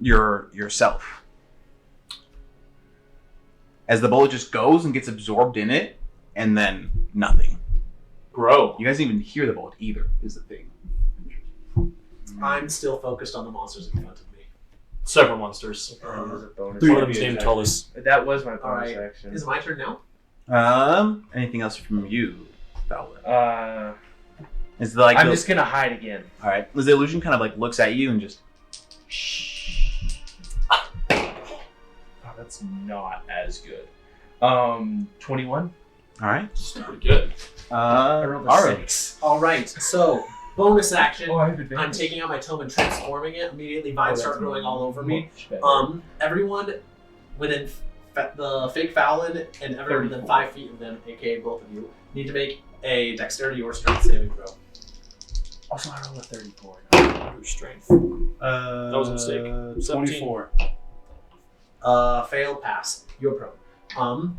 yourself. As the bullet just goes and gets absorbed in it, and then nothing. Bro. You guys didn't even hear the bullet either, is the thing. I'm still focused on the monsters in front of me. Several monsters. That was a bonus. One of them's named Tullus. That was my bonus Alright. action. Is it my turn now? Anything else from you, Fowler? Is the I'm just gonna hide again. all right? As the illusion kind of like looks at you and just Oh, that's not as good. 21. all right. Still pretty good. I rolled a Aram. 6. All right. So bonus action. Oh, I have advantage. I'm taking out my tome and transforming it. Immediately, vines start growing all over me. Much better. Everyone within the fake Fallon and everyone within 5 feet of them, aka both of you, need to make a dexterity or strength saving throw. Also, I rolled a 34. Strength. That was a mistake. 24. Fail, pass. You're prone.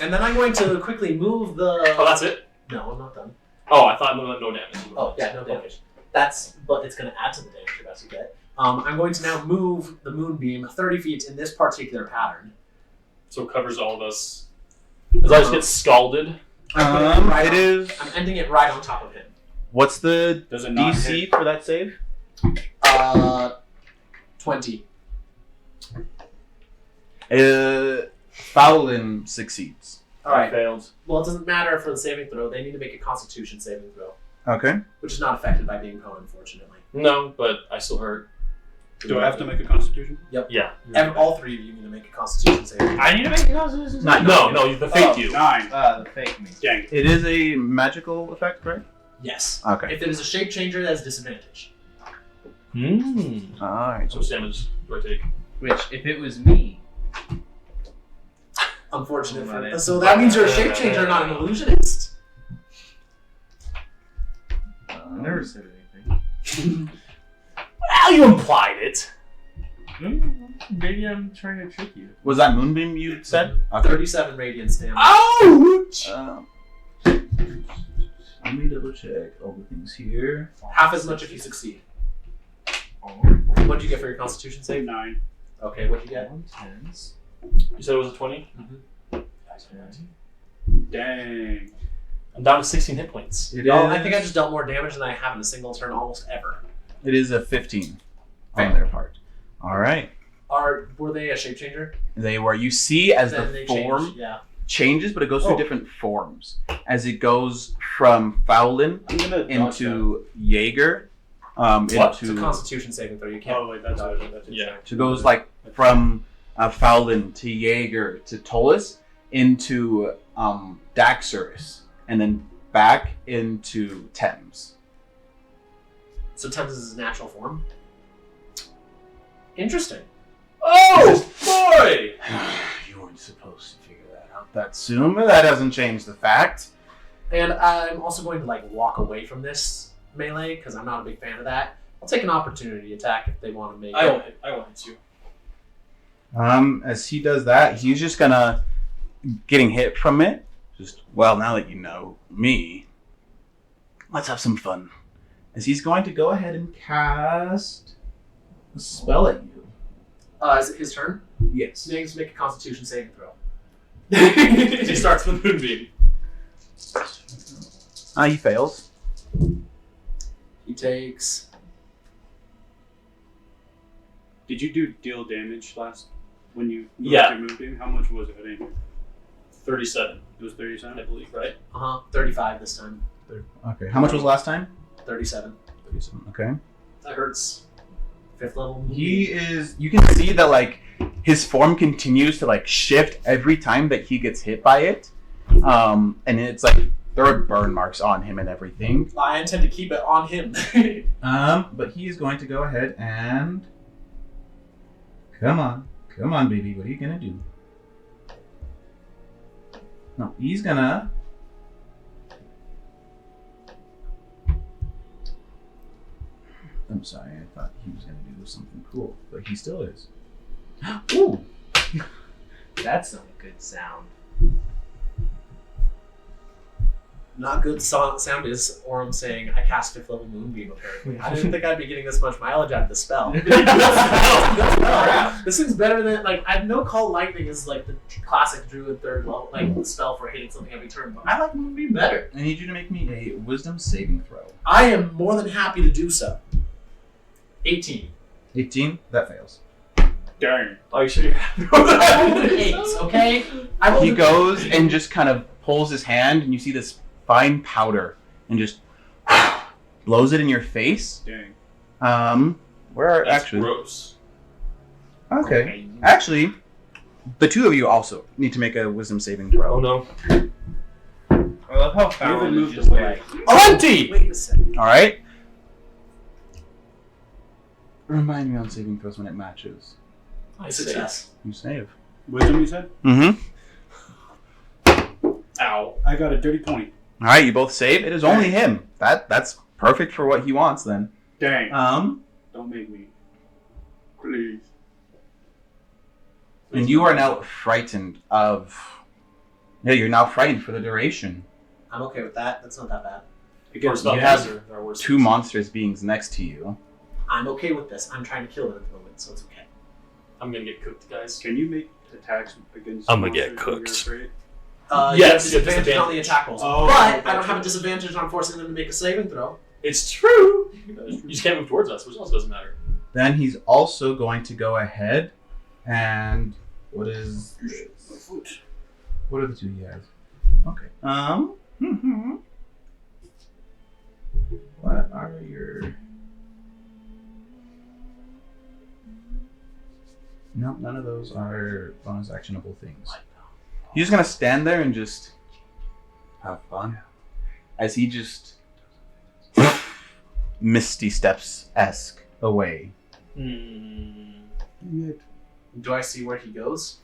And then I'm going to quickly move the. Oh, that's it? No, I'm not done. Oh, I thought no damage. Oh, yeah, no damage. But it's going to add to the damage you're about to get. I'm going to now move the moonbeam 30 feet in this particular pattern. So it covers all of us. As I just get scalded. It is. I'm ending it right on top of him. What's the Does it not DC hit? for that save? 20. Fowlin succeeds. All right. Failed. Well, it doesn't matter for the saving throw. They need to make a Constitution saving throw, Okay. which is not affected by being prone, unfortunately. No, but I still hurt. Do I have to make a constitution? Yeah. All three of you need to make a Constitution saving throw. I need to make a constitution. Not- No, the fake Oh, you. 9. The fake me. Dang it. It is a magical effect, right? Yes. Okay. If it is a shape changer, that's disadvantage. Hmm. All right. How much damage do I take? Which, if it was me, Unfortunate for Right. So that means you're a shape changer, not an illusionist. I never said anything. Well, you implied it. Maybe I'm trying to trick you. Was that moonbeam you said? Okay. 37 radiant damage. Ouch! Let me double check all the things here. Half as much if you succeed. What did you get for your Constitution Save save? 9. Okay, what'd you get? 110s. You said it was a 20? Dang. I'm down to 16 hit points. It No, I think I just dealt more damage than I have in a single turn almost ever. It is a 15 on Fair. their part. All right. Were they a shape changer? They were. You see as Then the they form changed, yeah. changes, but it goes through Oh. different forms. As it goes from Fowlin I'm gonna dodge into Jaeger, What? It's a into Constitution saving throw. You that. can't. Oh, wait, that's it. Yeah. so it goes like from Fowlin to Jaeger to Tolis into Daxurus, and then back into Thames. So Thames is his natural form. Interesting. Oh, boy! You weren't supposed to figure that out that soon, but that doesn't change the fact. And I'm also going to walk away from this melee because I'm not a big fan of that. I'll take an opportunity attack if they want to make I it. won't hit you. As he does that, he's just gonna getting hit from it. Just now that you know me, let's have some fun. as he's going to go ahead and cast a spell at you. Is it his turn? Yes. He needs to make a Constitution saving throw. He starts with Moonbeam. He fails. He takes. Did you deal damage last when you moved Yeah. your Moonbeam? How much was it in? 37, It was 37? I believe, right? 35 this time. Okay. How much was last time? 37. 37. Okay. That hurts. 5th level. He is. You can see that like his form continues to like shift every time that he gets hit by it, and it's like there are burn marks on him and everything. I intend to keep it on him. But he is going to go ahead and come on, baby. What are you gonna do? No, he's gonna. I'm sorry, I thought he was gonna do something cool, but he still is. Ooh! That's not a good sound. Not good sound is Orem saying, I cast 5th level Moonbeam, apparently. I didn't think I'd be getting this much mileage out of the spell. This thing's better than, like, I know Call Lightning is, like, the classic Druid 3rd level, like, spell for hitting something every turn, but I like Moonbeam better. I need you to make me a wisdom saving throw. I am more than happy to do so. 18. 18? That fails. Darn. Are you sure you're happy with I rolled that? an 8, okay? I rolled He an goes and just kind of pulls his hand, and you see this fine powder, and just blows it in your face. Dang. Where are That's actually? gross. Okay. Actually, the two of you also need to make a wisdom saving throw. Oh no. I love how Fallon moved is just away. like, 20! Wait a second. All right. Remind me on saving throws when it matches. I success. You save. Wisdom, you said? Mm-hmm. Ow. I got a dirty 20. All right, you both save. It is only him. That's perfect for what he wants then. Dang. Don't make me. Please. And you are now frightened of. Yeah, you're now frightened for the duration. I'm okay with that. That's not that bad. Against You have our worst two monstrous beings next to you. I'm okay with this. I'm trying to kill it at the moment, so it's okay. I'm gonna get cooked, guys. Can you make attacks against I'm gonna get monsters when cooked. you're afraid? You have Yes, disadvantage on the attack rolls. Oh, but okay. I don't have a disadvantage on forcing them to make a saving throw. It's true. You just can't move towards us, which also doesn't matter. Then he's also going to go ahead and what is this? What are the two he has? Okay. What are your? No, none of those are bonus actionable things. He's just gonna stand there and just have fun as he just misty steps-esque away. Do I see where he goes?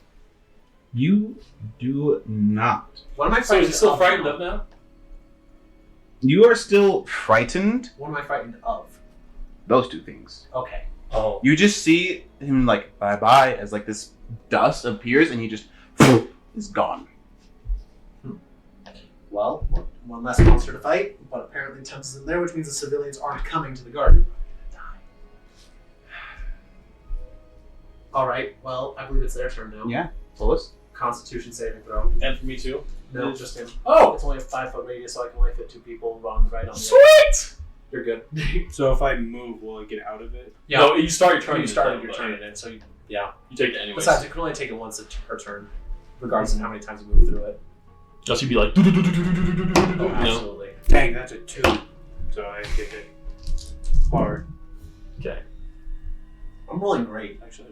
You do not. What am I So fighting? is he still of frightened now? of now? You are still frightened. What am I frightened of? Those two things. Okay. Oh. You just see him like bye bye as like this dust appears and he just is gone. Well, one less monster to fight, but apparently Thames isn't there, which means the civilians aren't coming to the garden. Alright, well, I believe it's their turn now. Yeah. Fullest. Constitution saving throw. And for me too. No, just him. Oh! It's only a 5-foot radius, so I can only fit 2 people on the right on the Sweet! You're good. So if I move, will I get out of it? Yeah. No, you start your turn. You started your but turn, and so you, yeah. You take it anyways. Besides, you can only take it once per turn, regardless of how many times you move through it. Just you'd be like. Oh, You know? absolutely. Dang, that's a 2. So I get hit hard. Okay. I'm rolling great. Actually,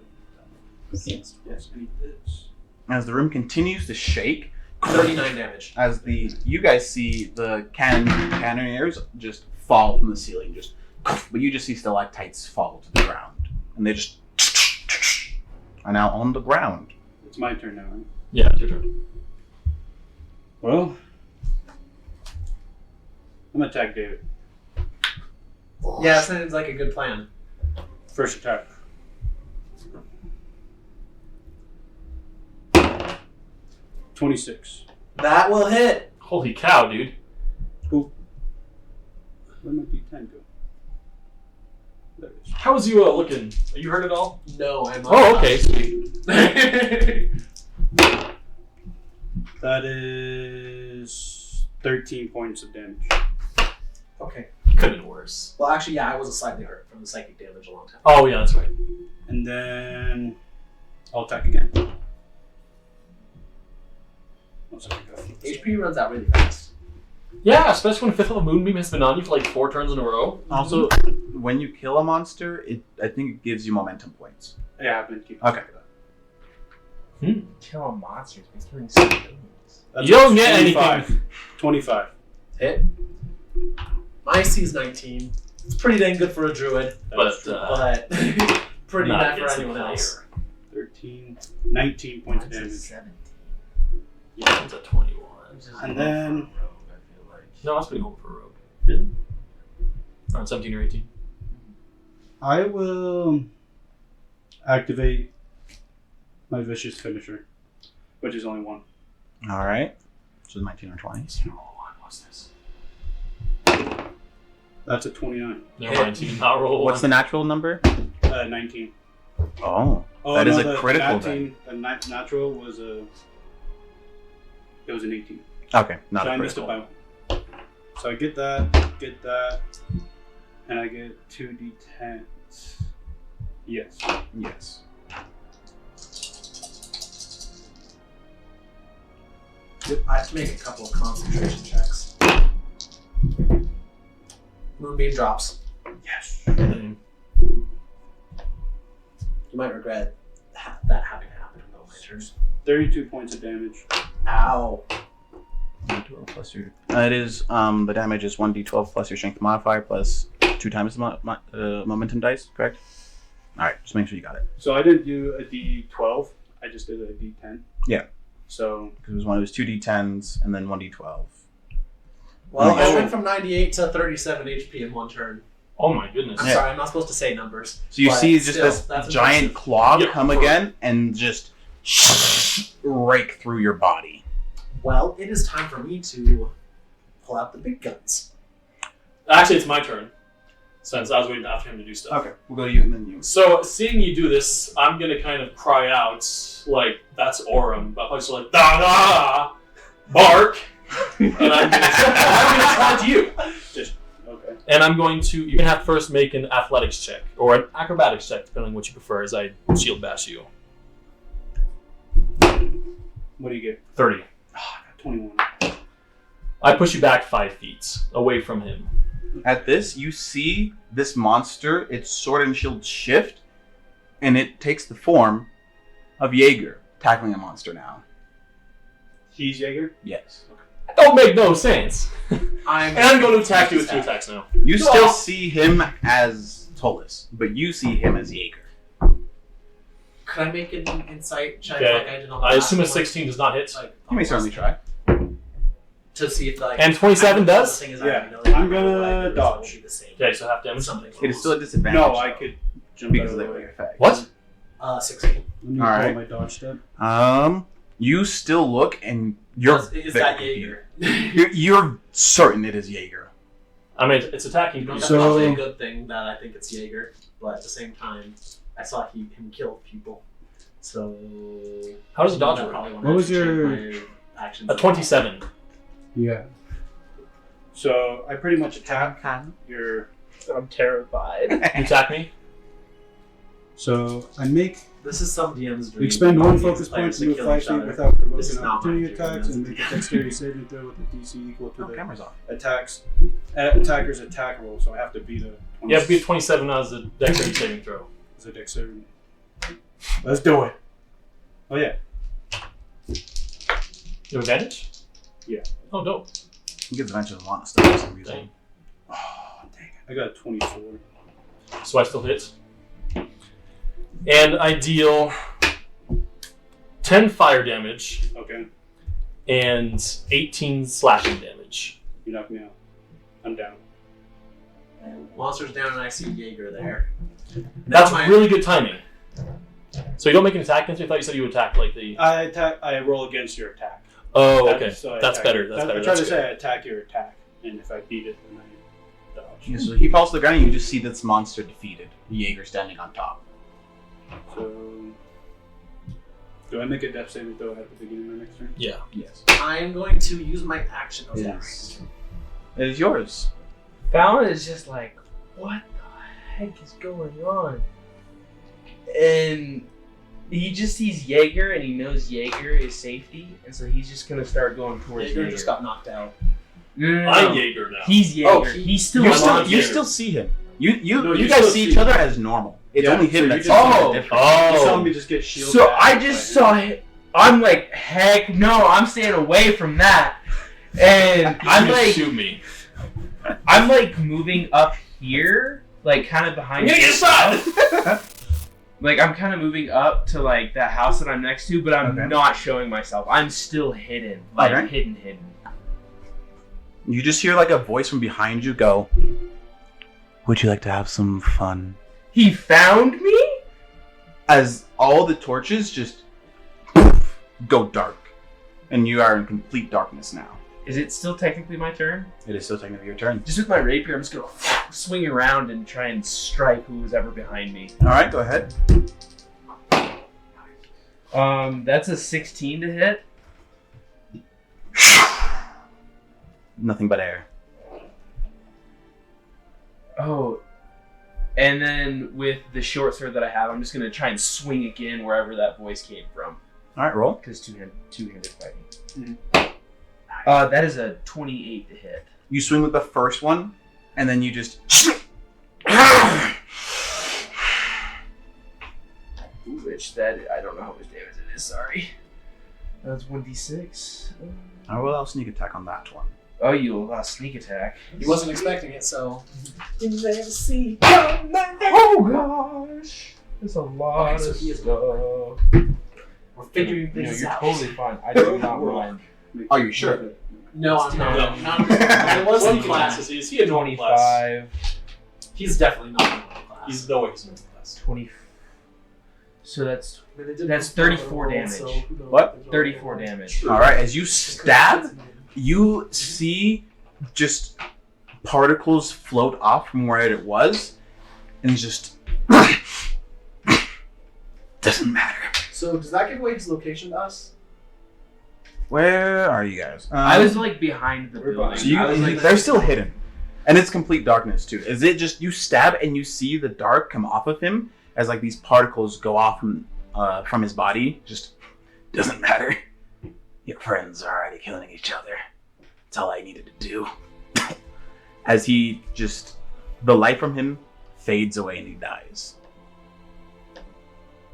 yes, I need this. As the room continues to shake, 39 damage. as you guys see the cannoneers just fall from the ceiling, just but you just see stalactites fall to the ground, and they just are now on the ground. It's my turn now, right? Yeah, it's your turn. Well, I'm gonna attack David. Yeah, sounds like a good plan. First attack. 26. That will hit. Holy cow, dude. Where'd my D10 go? How's you looking? Are you hurt at all? No, I'm not. Oh, okay, sweet. That is 13 points of damage. Okay. Could have been worse. Well, actually, yeah, I was slightly hurt from the psychic damage a long time. Oh, yeah, that's right. And then I'll attack again. HP runs out really fast. Yeah, especially when Fifth Level Moonbeam has been on you for like 4 turns in a row. Also, when you kill a monster, I think it gives you momentum points. Yeah, I've been keeping Okay. track of that. Kill monsters. He's doing something. That's You don't get 25. anything. 25. Hit. My AC is 19. It's pretty dang good for a druid, But, but pretty not bad for against anyone the else. 13, 19 points of Mine's a damage. 17. Yeah, it's a 21. And then No, that's pretty cool for a rogue. Yeah. Around 17 or 18. I will activate my vicious finisher, which is only 1. All right. So 19 or 20. What's this? That's a 29. Never mind, you not roll What's the one. natural number? 19. Oh, Oh, that no, is a the critical. 19, the natural was a. It was an 18. Okay, not So a I missed it critical. by 1. So I get that, and I get 2d10s. Yes. Yes. I have to make a couple of concentration checks. Moonbeam drops. Yes. Name. You might regret that having happened on my turn. 32 points of damage. Ow. 1d12 plus your. It is the damage is 1d12 plus your strength modifier plus 2 times the momentum dice. Correct. All right, just make sure you got it. So I didn't do a d12. I just did a d10. Yeah. So Because it was 2 d10s and then 1d12. Well, I Oh. went from 98 to 37 HP in one turn. Oh my goodness. I'm Yeah. sorry, I'm not supposed to say numbers. So you But see just still, this that's giant impressive. claw Yeah, come for- again and just rake through your body. Well, it is time for me to pull out the big guns. Actually, it's my turn. Since I was waiting after him to do stuff. Okay, we'll go to you and then you. So, seeing you do this, I'm gonna kind of cry out, like, that's Aurum, but I'm just like, da-da! Bark! And I'm gonna charge you. okay. And I'm going to, you're gonna have to first make an athletics check, or an acrobatics check, depending on what you prefer, as I shield bash you. What do you get? 30. 21. I push you back 5 feet, away from him. At this, you see this monster, its sword and shield shift, and it takes the form of Jaeger, tackling a monster now. He's Jaeger? Yes. That don't make no sense. And I'm I'm going to attack you with 2 attacks now. You still see him as Tullus, but you see him as Jaeger. Could I make an insight check Okay. like I did on the I last assume a one? 16 does not hit. Like, You may certainly try. to see if like And 27 does? Thing is, Yeah. I know I'm that gonna like, the result dodge. will be the same. Okay, so half damage. Something It is close. still a disadvantage. No, I though, could jump because out of of the the way. effect. What? 16. Let me Alright. roll my dodge step. You still look and you're Is very that confused. Jaeger? You're certain it is Jaeger. I mean, it's attacking. That's So- probably a good thing that I think it's Jaeger, but at the same time, I saw him kill people. So How does a dodge I work? probably wanna What was actually check my actions. A 27. Yeah. So I pretty much attack your. I'm terrified. You attack me? So I make This is some DM's dream. expend one These focus point players to move kill 5 each feet other. without This is provoking not opportunity my dream, attacks that's and the make a dexterity saving throw with a DC equal to Oh, the camera's off. attacker's attack roll. So I have to beat a. 20 You have to be a 27 as a dexterity saving throw. It's a dexterity. Let's do it. Oh yeah. You have advantage? Yeah. Oh, dope. He gives advantage on a lot of stuff for some reason. Dang. Oh dang it! I got a 24. So I still hit. And I deal 10 fire damage Okay. and 18 slashing damage. You knocked me out. I'm down. Monster's down and I see Jaeger there. That's my- really good timing. So you don't make an attack against me? I thought you said you attack like the... I attack. I roll against your attack. Oh, okay. So I That's attack better. you. That's I better. try That's to good. say I attack your attack, and if I beat it, then I dodge. watch. Yeah, so he falls to the ground and you just see this monster defeated. Jaeger standing on top. So, do I make a death saving throw at the beginning of my next turn? Yeah. Yes. I'm going to use my action. Oh, Yes. It is yours. Fallon is just like, what the heck is going on? And he just sees Jaeger and he knows Jaeger is safety, and so he's just gonna start going towards Jaeger Jaeger. just got knocked out. No. I'm Jaeger now. He's Jaeger. Oh, he's still You a still, monster. you still see him. You No, you you guys still see see each other him. as normal. It's Yeah, only him so you that's just- seeing Oh. the difference. You saw Oh. me just get shielded. So back I by just him. saw him. I'm like, heck no! I'm staying away from that. And I'm like, shoot me. I'm like moving up here, like kind of behind. I'm gonna get this shot! house. Like I'm kind of moving up to like that house that I'm next to, but I'm Okay. not showing myself. I'm still hidden, like Okay. hidden. You just hear like a voice from behind you go, "Would you like to have some fun?" He found me. As all the torches just go dark, and you are in complete darkness now. Is it still technically my turn? It is still technically your turn. Just with my rapier, I'm just gonna swing around and try and strike who's ever behind me. All right, go ahead. That's a 16 to hit. Nothing but air. Oh, and then with the short sword that I have, I'm just gonna try and swing again wherever that voice came from. All right, roll. Because two-handed fighting. Mhm. That is a 28 to hit. You swing with the first one, and then you just. Which that I don't know how much damage it is. Sorry. That's 1d6. I will sneak attack on that one. Oh, you sneak attack. He wasn't expecting it, so. Oh gosh, that's a lot Okay, so of he is stuff. We're figuring No, things you're out. totally fine. I do not mind. Are you sure? No, I'm not. No. I'm not. It was What the class class. is he? Is he a normal class? 25, He's definitely not in the class. He's no way he's a normal class. 20. So that's I mean, they did That's both roll, 34 damage. so who knows What? if they 34 roll. damage. All right, as you stab, you see just particles float off from where it was, and it's just doesn't matter. So does that give away his location to us? Where are you guys? I was like behind the We're building. behind. So you, I was like, they're still hidden, and it's complete darkness too. Is it just you stab and you see the dark come off of him as like these particles go off from his body? Just doesn't matter. Your friends are already killing each other. That's all I needed to do. As he just, the light from him fades away and he dies.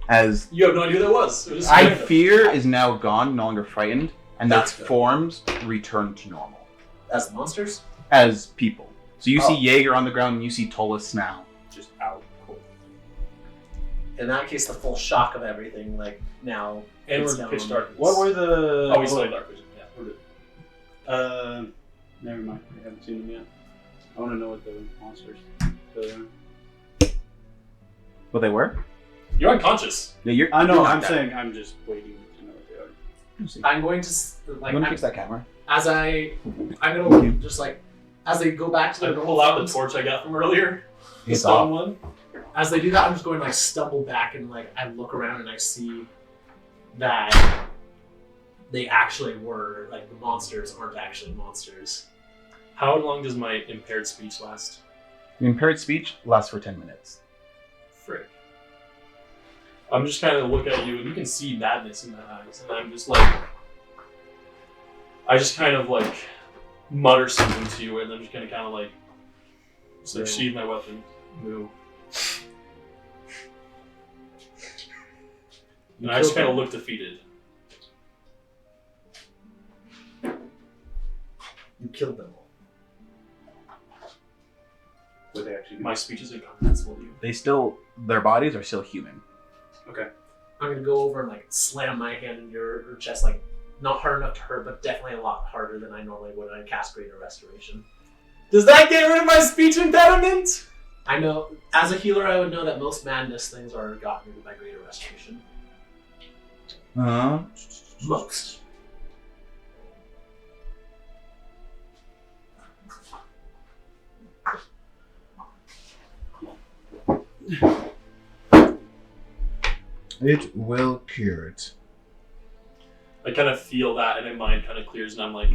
As You have no idea who that was. It was just I random. fear is now gone, no longer frightened, and That's its good. forms return to normal As the monsters? as people. So you see Oh. Jaeger on the ground and you see Tolis now. Just out. Cool. In that case, the full shock of everything, like now. And it's we're down pitch on- darkness. What were the? Oh, we still have dark vision. Yeah, we're good. Never mind. I haven't seen them yet. I want to know what the monsters. What they were? You're unconscious. Yeah, you're. I know. you're I'm not saying. I'm just waiting to know what they are. I'm going to like You want to I'm- fix that camera? as I'm gonna just like as they go back to I their pull normal out the forms, torch I got from earlier. The It's stone off. one. as they do that, I'm just going to like stumble back and like I look around and I see that they actually were like the monsters aren't actually monsters. How long does my impaired speech last? The impaired speech lasts for 10 minutes. Frick. I'm just kind of look at you, and you can see madness in my eyes, and I'm just like, I just kind of like mutter something to you, and I'm just gonna kind of like, just like sheathe my weapon, move, and I just kind of look defeated. You killed them all. What they actually do. My speech is incomprehensible to you. Their bodies are still human. Okay. I'm gonna go over and like slam my hand in your chest, like not hard enough to hurt, but definitely a lot harder than I normally would when I cast Greater Restoration. Does that get rid of my speech impediment? I know, as a healer, I would know that most madness things are gotten rid of by Greater Restoration. Most. It will cure it. I kind of feel that, and my mind kind of clears, and I'm like,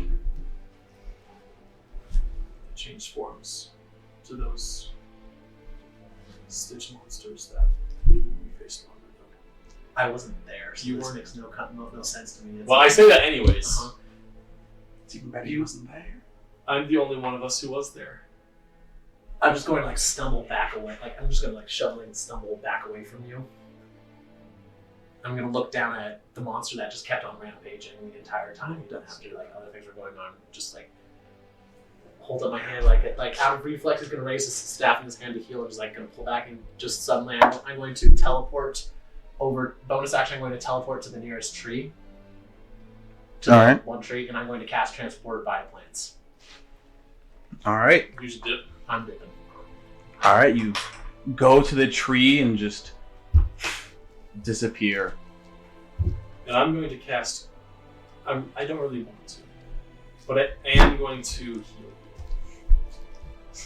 change forms to those Stitch monsters that we faced long ago. I wasn't there, so You this weren't. makes no sense to me. It's Well, I say that anyways. Uh-huh. It's even better he wasn't there. I'm the only one of us who was there. I'm just going to like stumble back away. Like I'm just going to like shovel and stumble back away from you. I'm going to look down at the monster that just kept on rampaging the entire time, even after like other things were going on. Just like hold up my hand, like out of reflex, he's going to raise his staff in his hand to heal, and just like going to pull back, and just suddenly I'm going to teleport over. Bonus action, I'm going to teleport to the nearest tree. To All right. one tree, and I'm going to cast transport by plants. All right. You should dip. I'm dipping. All right. You go to the tree and just disappear. And I'm going to cast. I don't really want to, but I am going to heal you.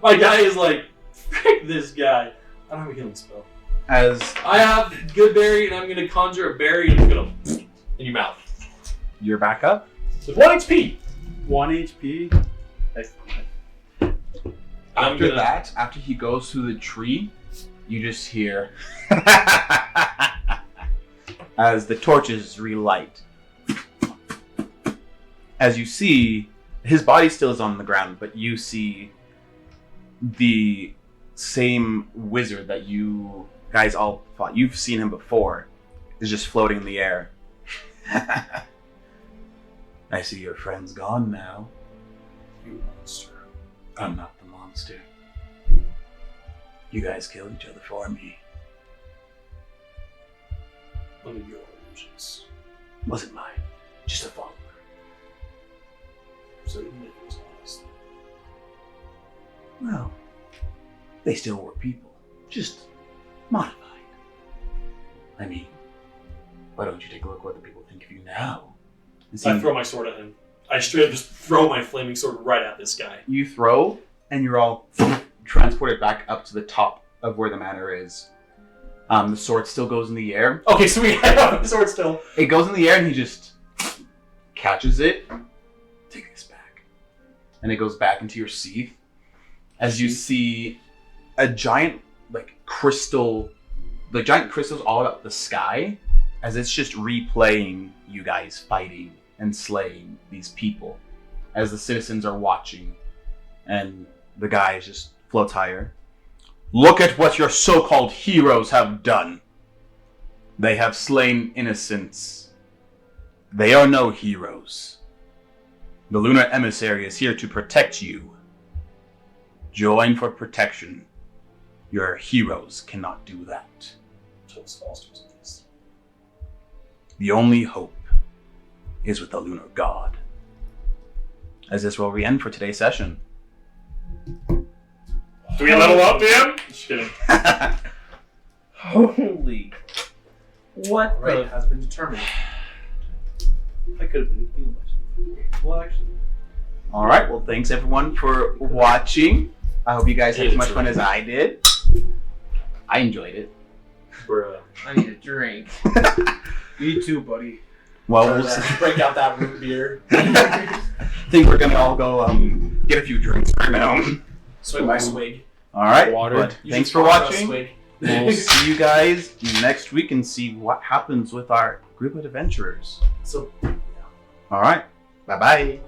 My guy is like, frick this guy. I don't have a healing spell. As I have good berry, and I'm going to conjure a berry, and it's going to in your mouth. you're back up. So 1 HP. 1 HP. After that, after he goes through the tree, you just hear as the torches relight. As you see, his body still is on the ground, but you see the same wizard that you guys all fought. You've seen him before. Is just floating in the air. I see your friend's gone now. You monster. I'm not the monster. You guys killed each other for me. Under your illusions. Wasn't mine. Just a follower. So you make it honest. Well, they still were people. Just modified. I mean, why don't you take a look what the people think of you now? And see, I throw my sword at him. I straight up just throw my flaming sword right at this guy. you throw, and you're all transported back up to the top of where the manor is. The sword still goes in the air. Okay, so we have the sword still. It goes in the air, and he just catches it. Take this back. And it goes back into your sheath. As you see a giant, crystal, the giant crystals all about the sky, as it's just replaying you guys fighting and slaying these people, as the citizens are watching, and the guy just floats higher. Look at what your so-called heroes have done. They have slain innocents. They are no heroes. The Lunar Emissary is here to protect you. Join for protection. Your heroes cannot do that. The only hope is with the Lunar God. As this will end for today's session. Do we level up, Dan? Just kidding. Holy. What Right, the? has been determined. I could have been healed myself. Well, actually. Alright, well thanks everyone for watching. I hope you guys had as much fun as I did. I enjoyed it. Bruh. I need a drink. Me too, buddy. Well, Or we'll see. break out that root beer. I think we're gonna all go get a few drinks right now. Swig by swig. Alright, Water. but You thanks should for pour out a watching. swig. We'll see you guys next week and see what happens with our group of adventurers. So Alright, bye bye.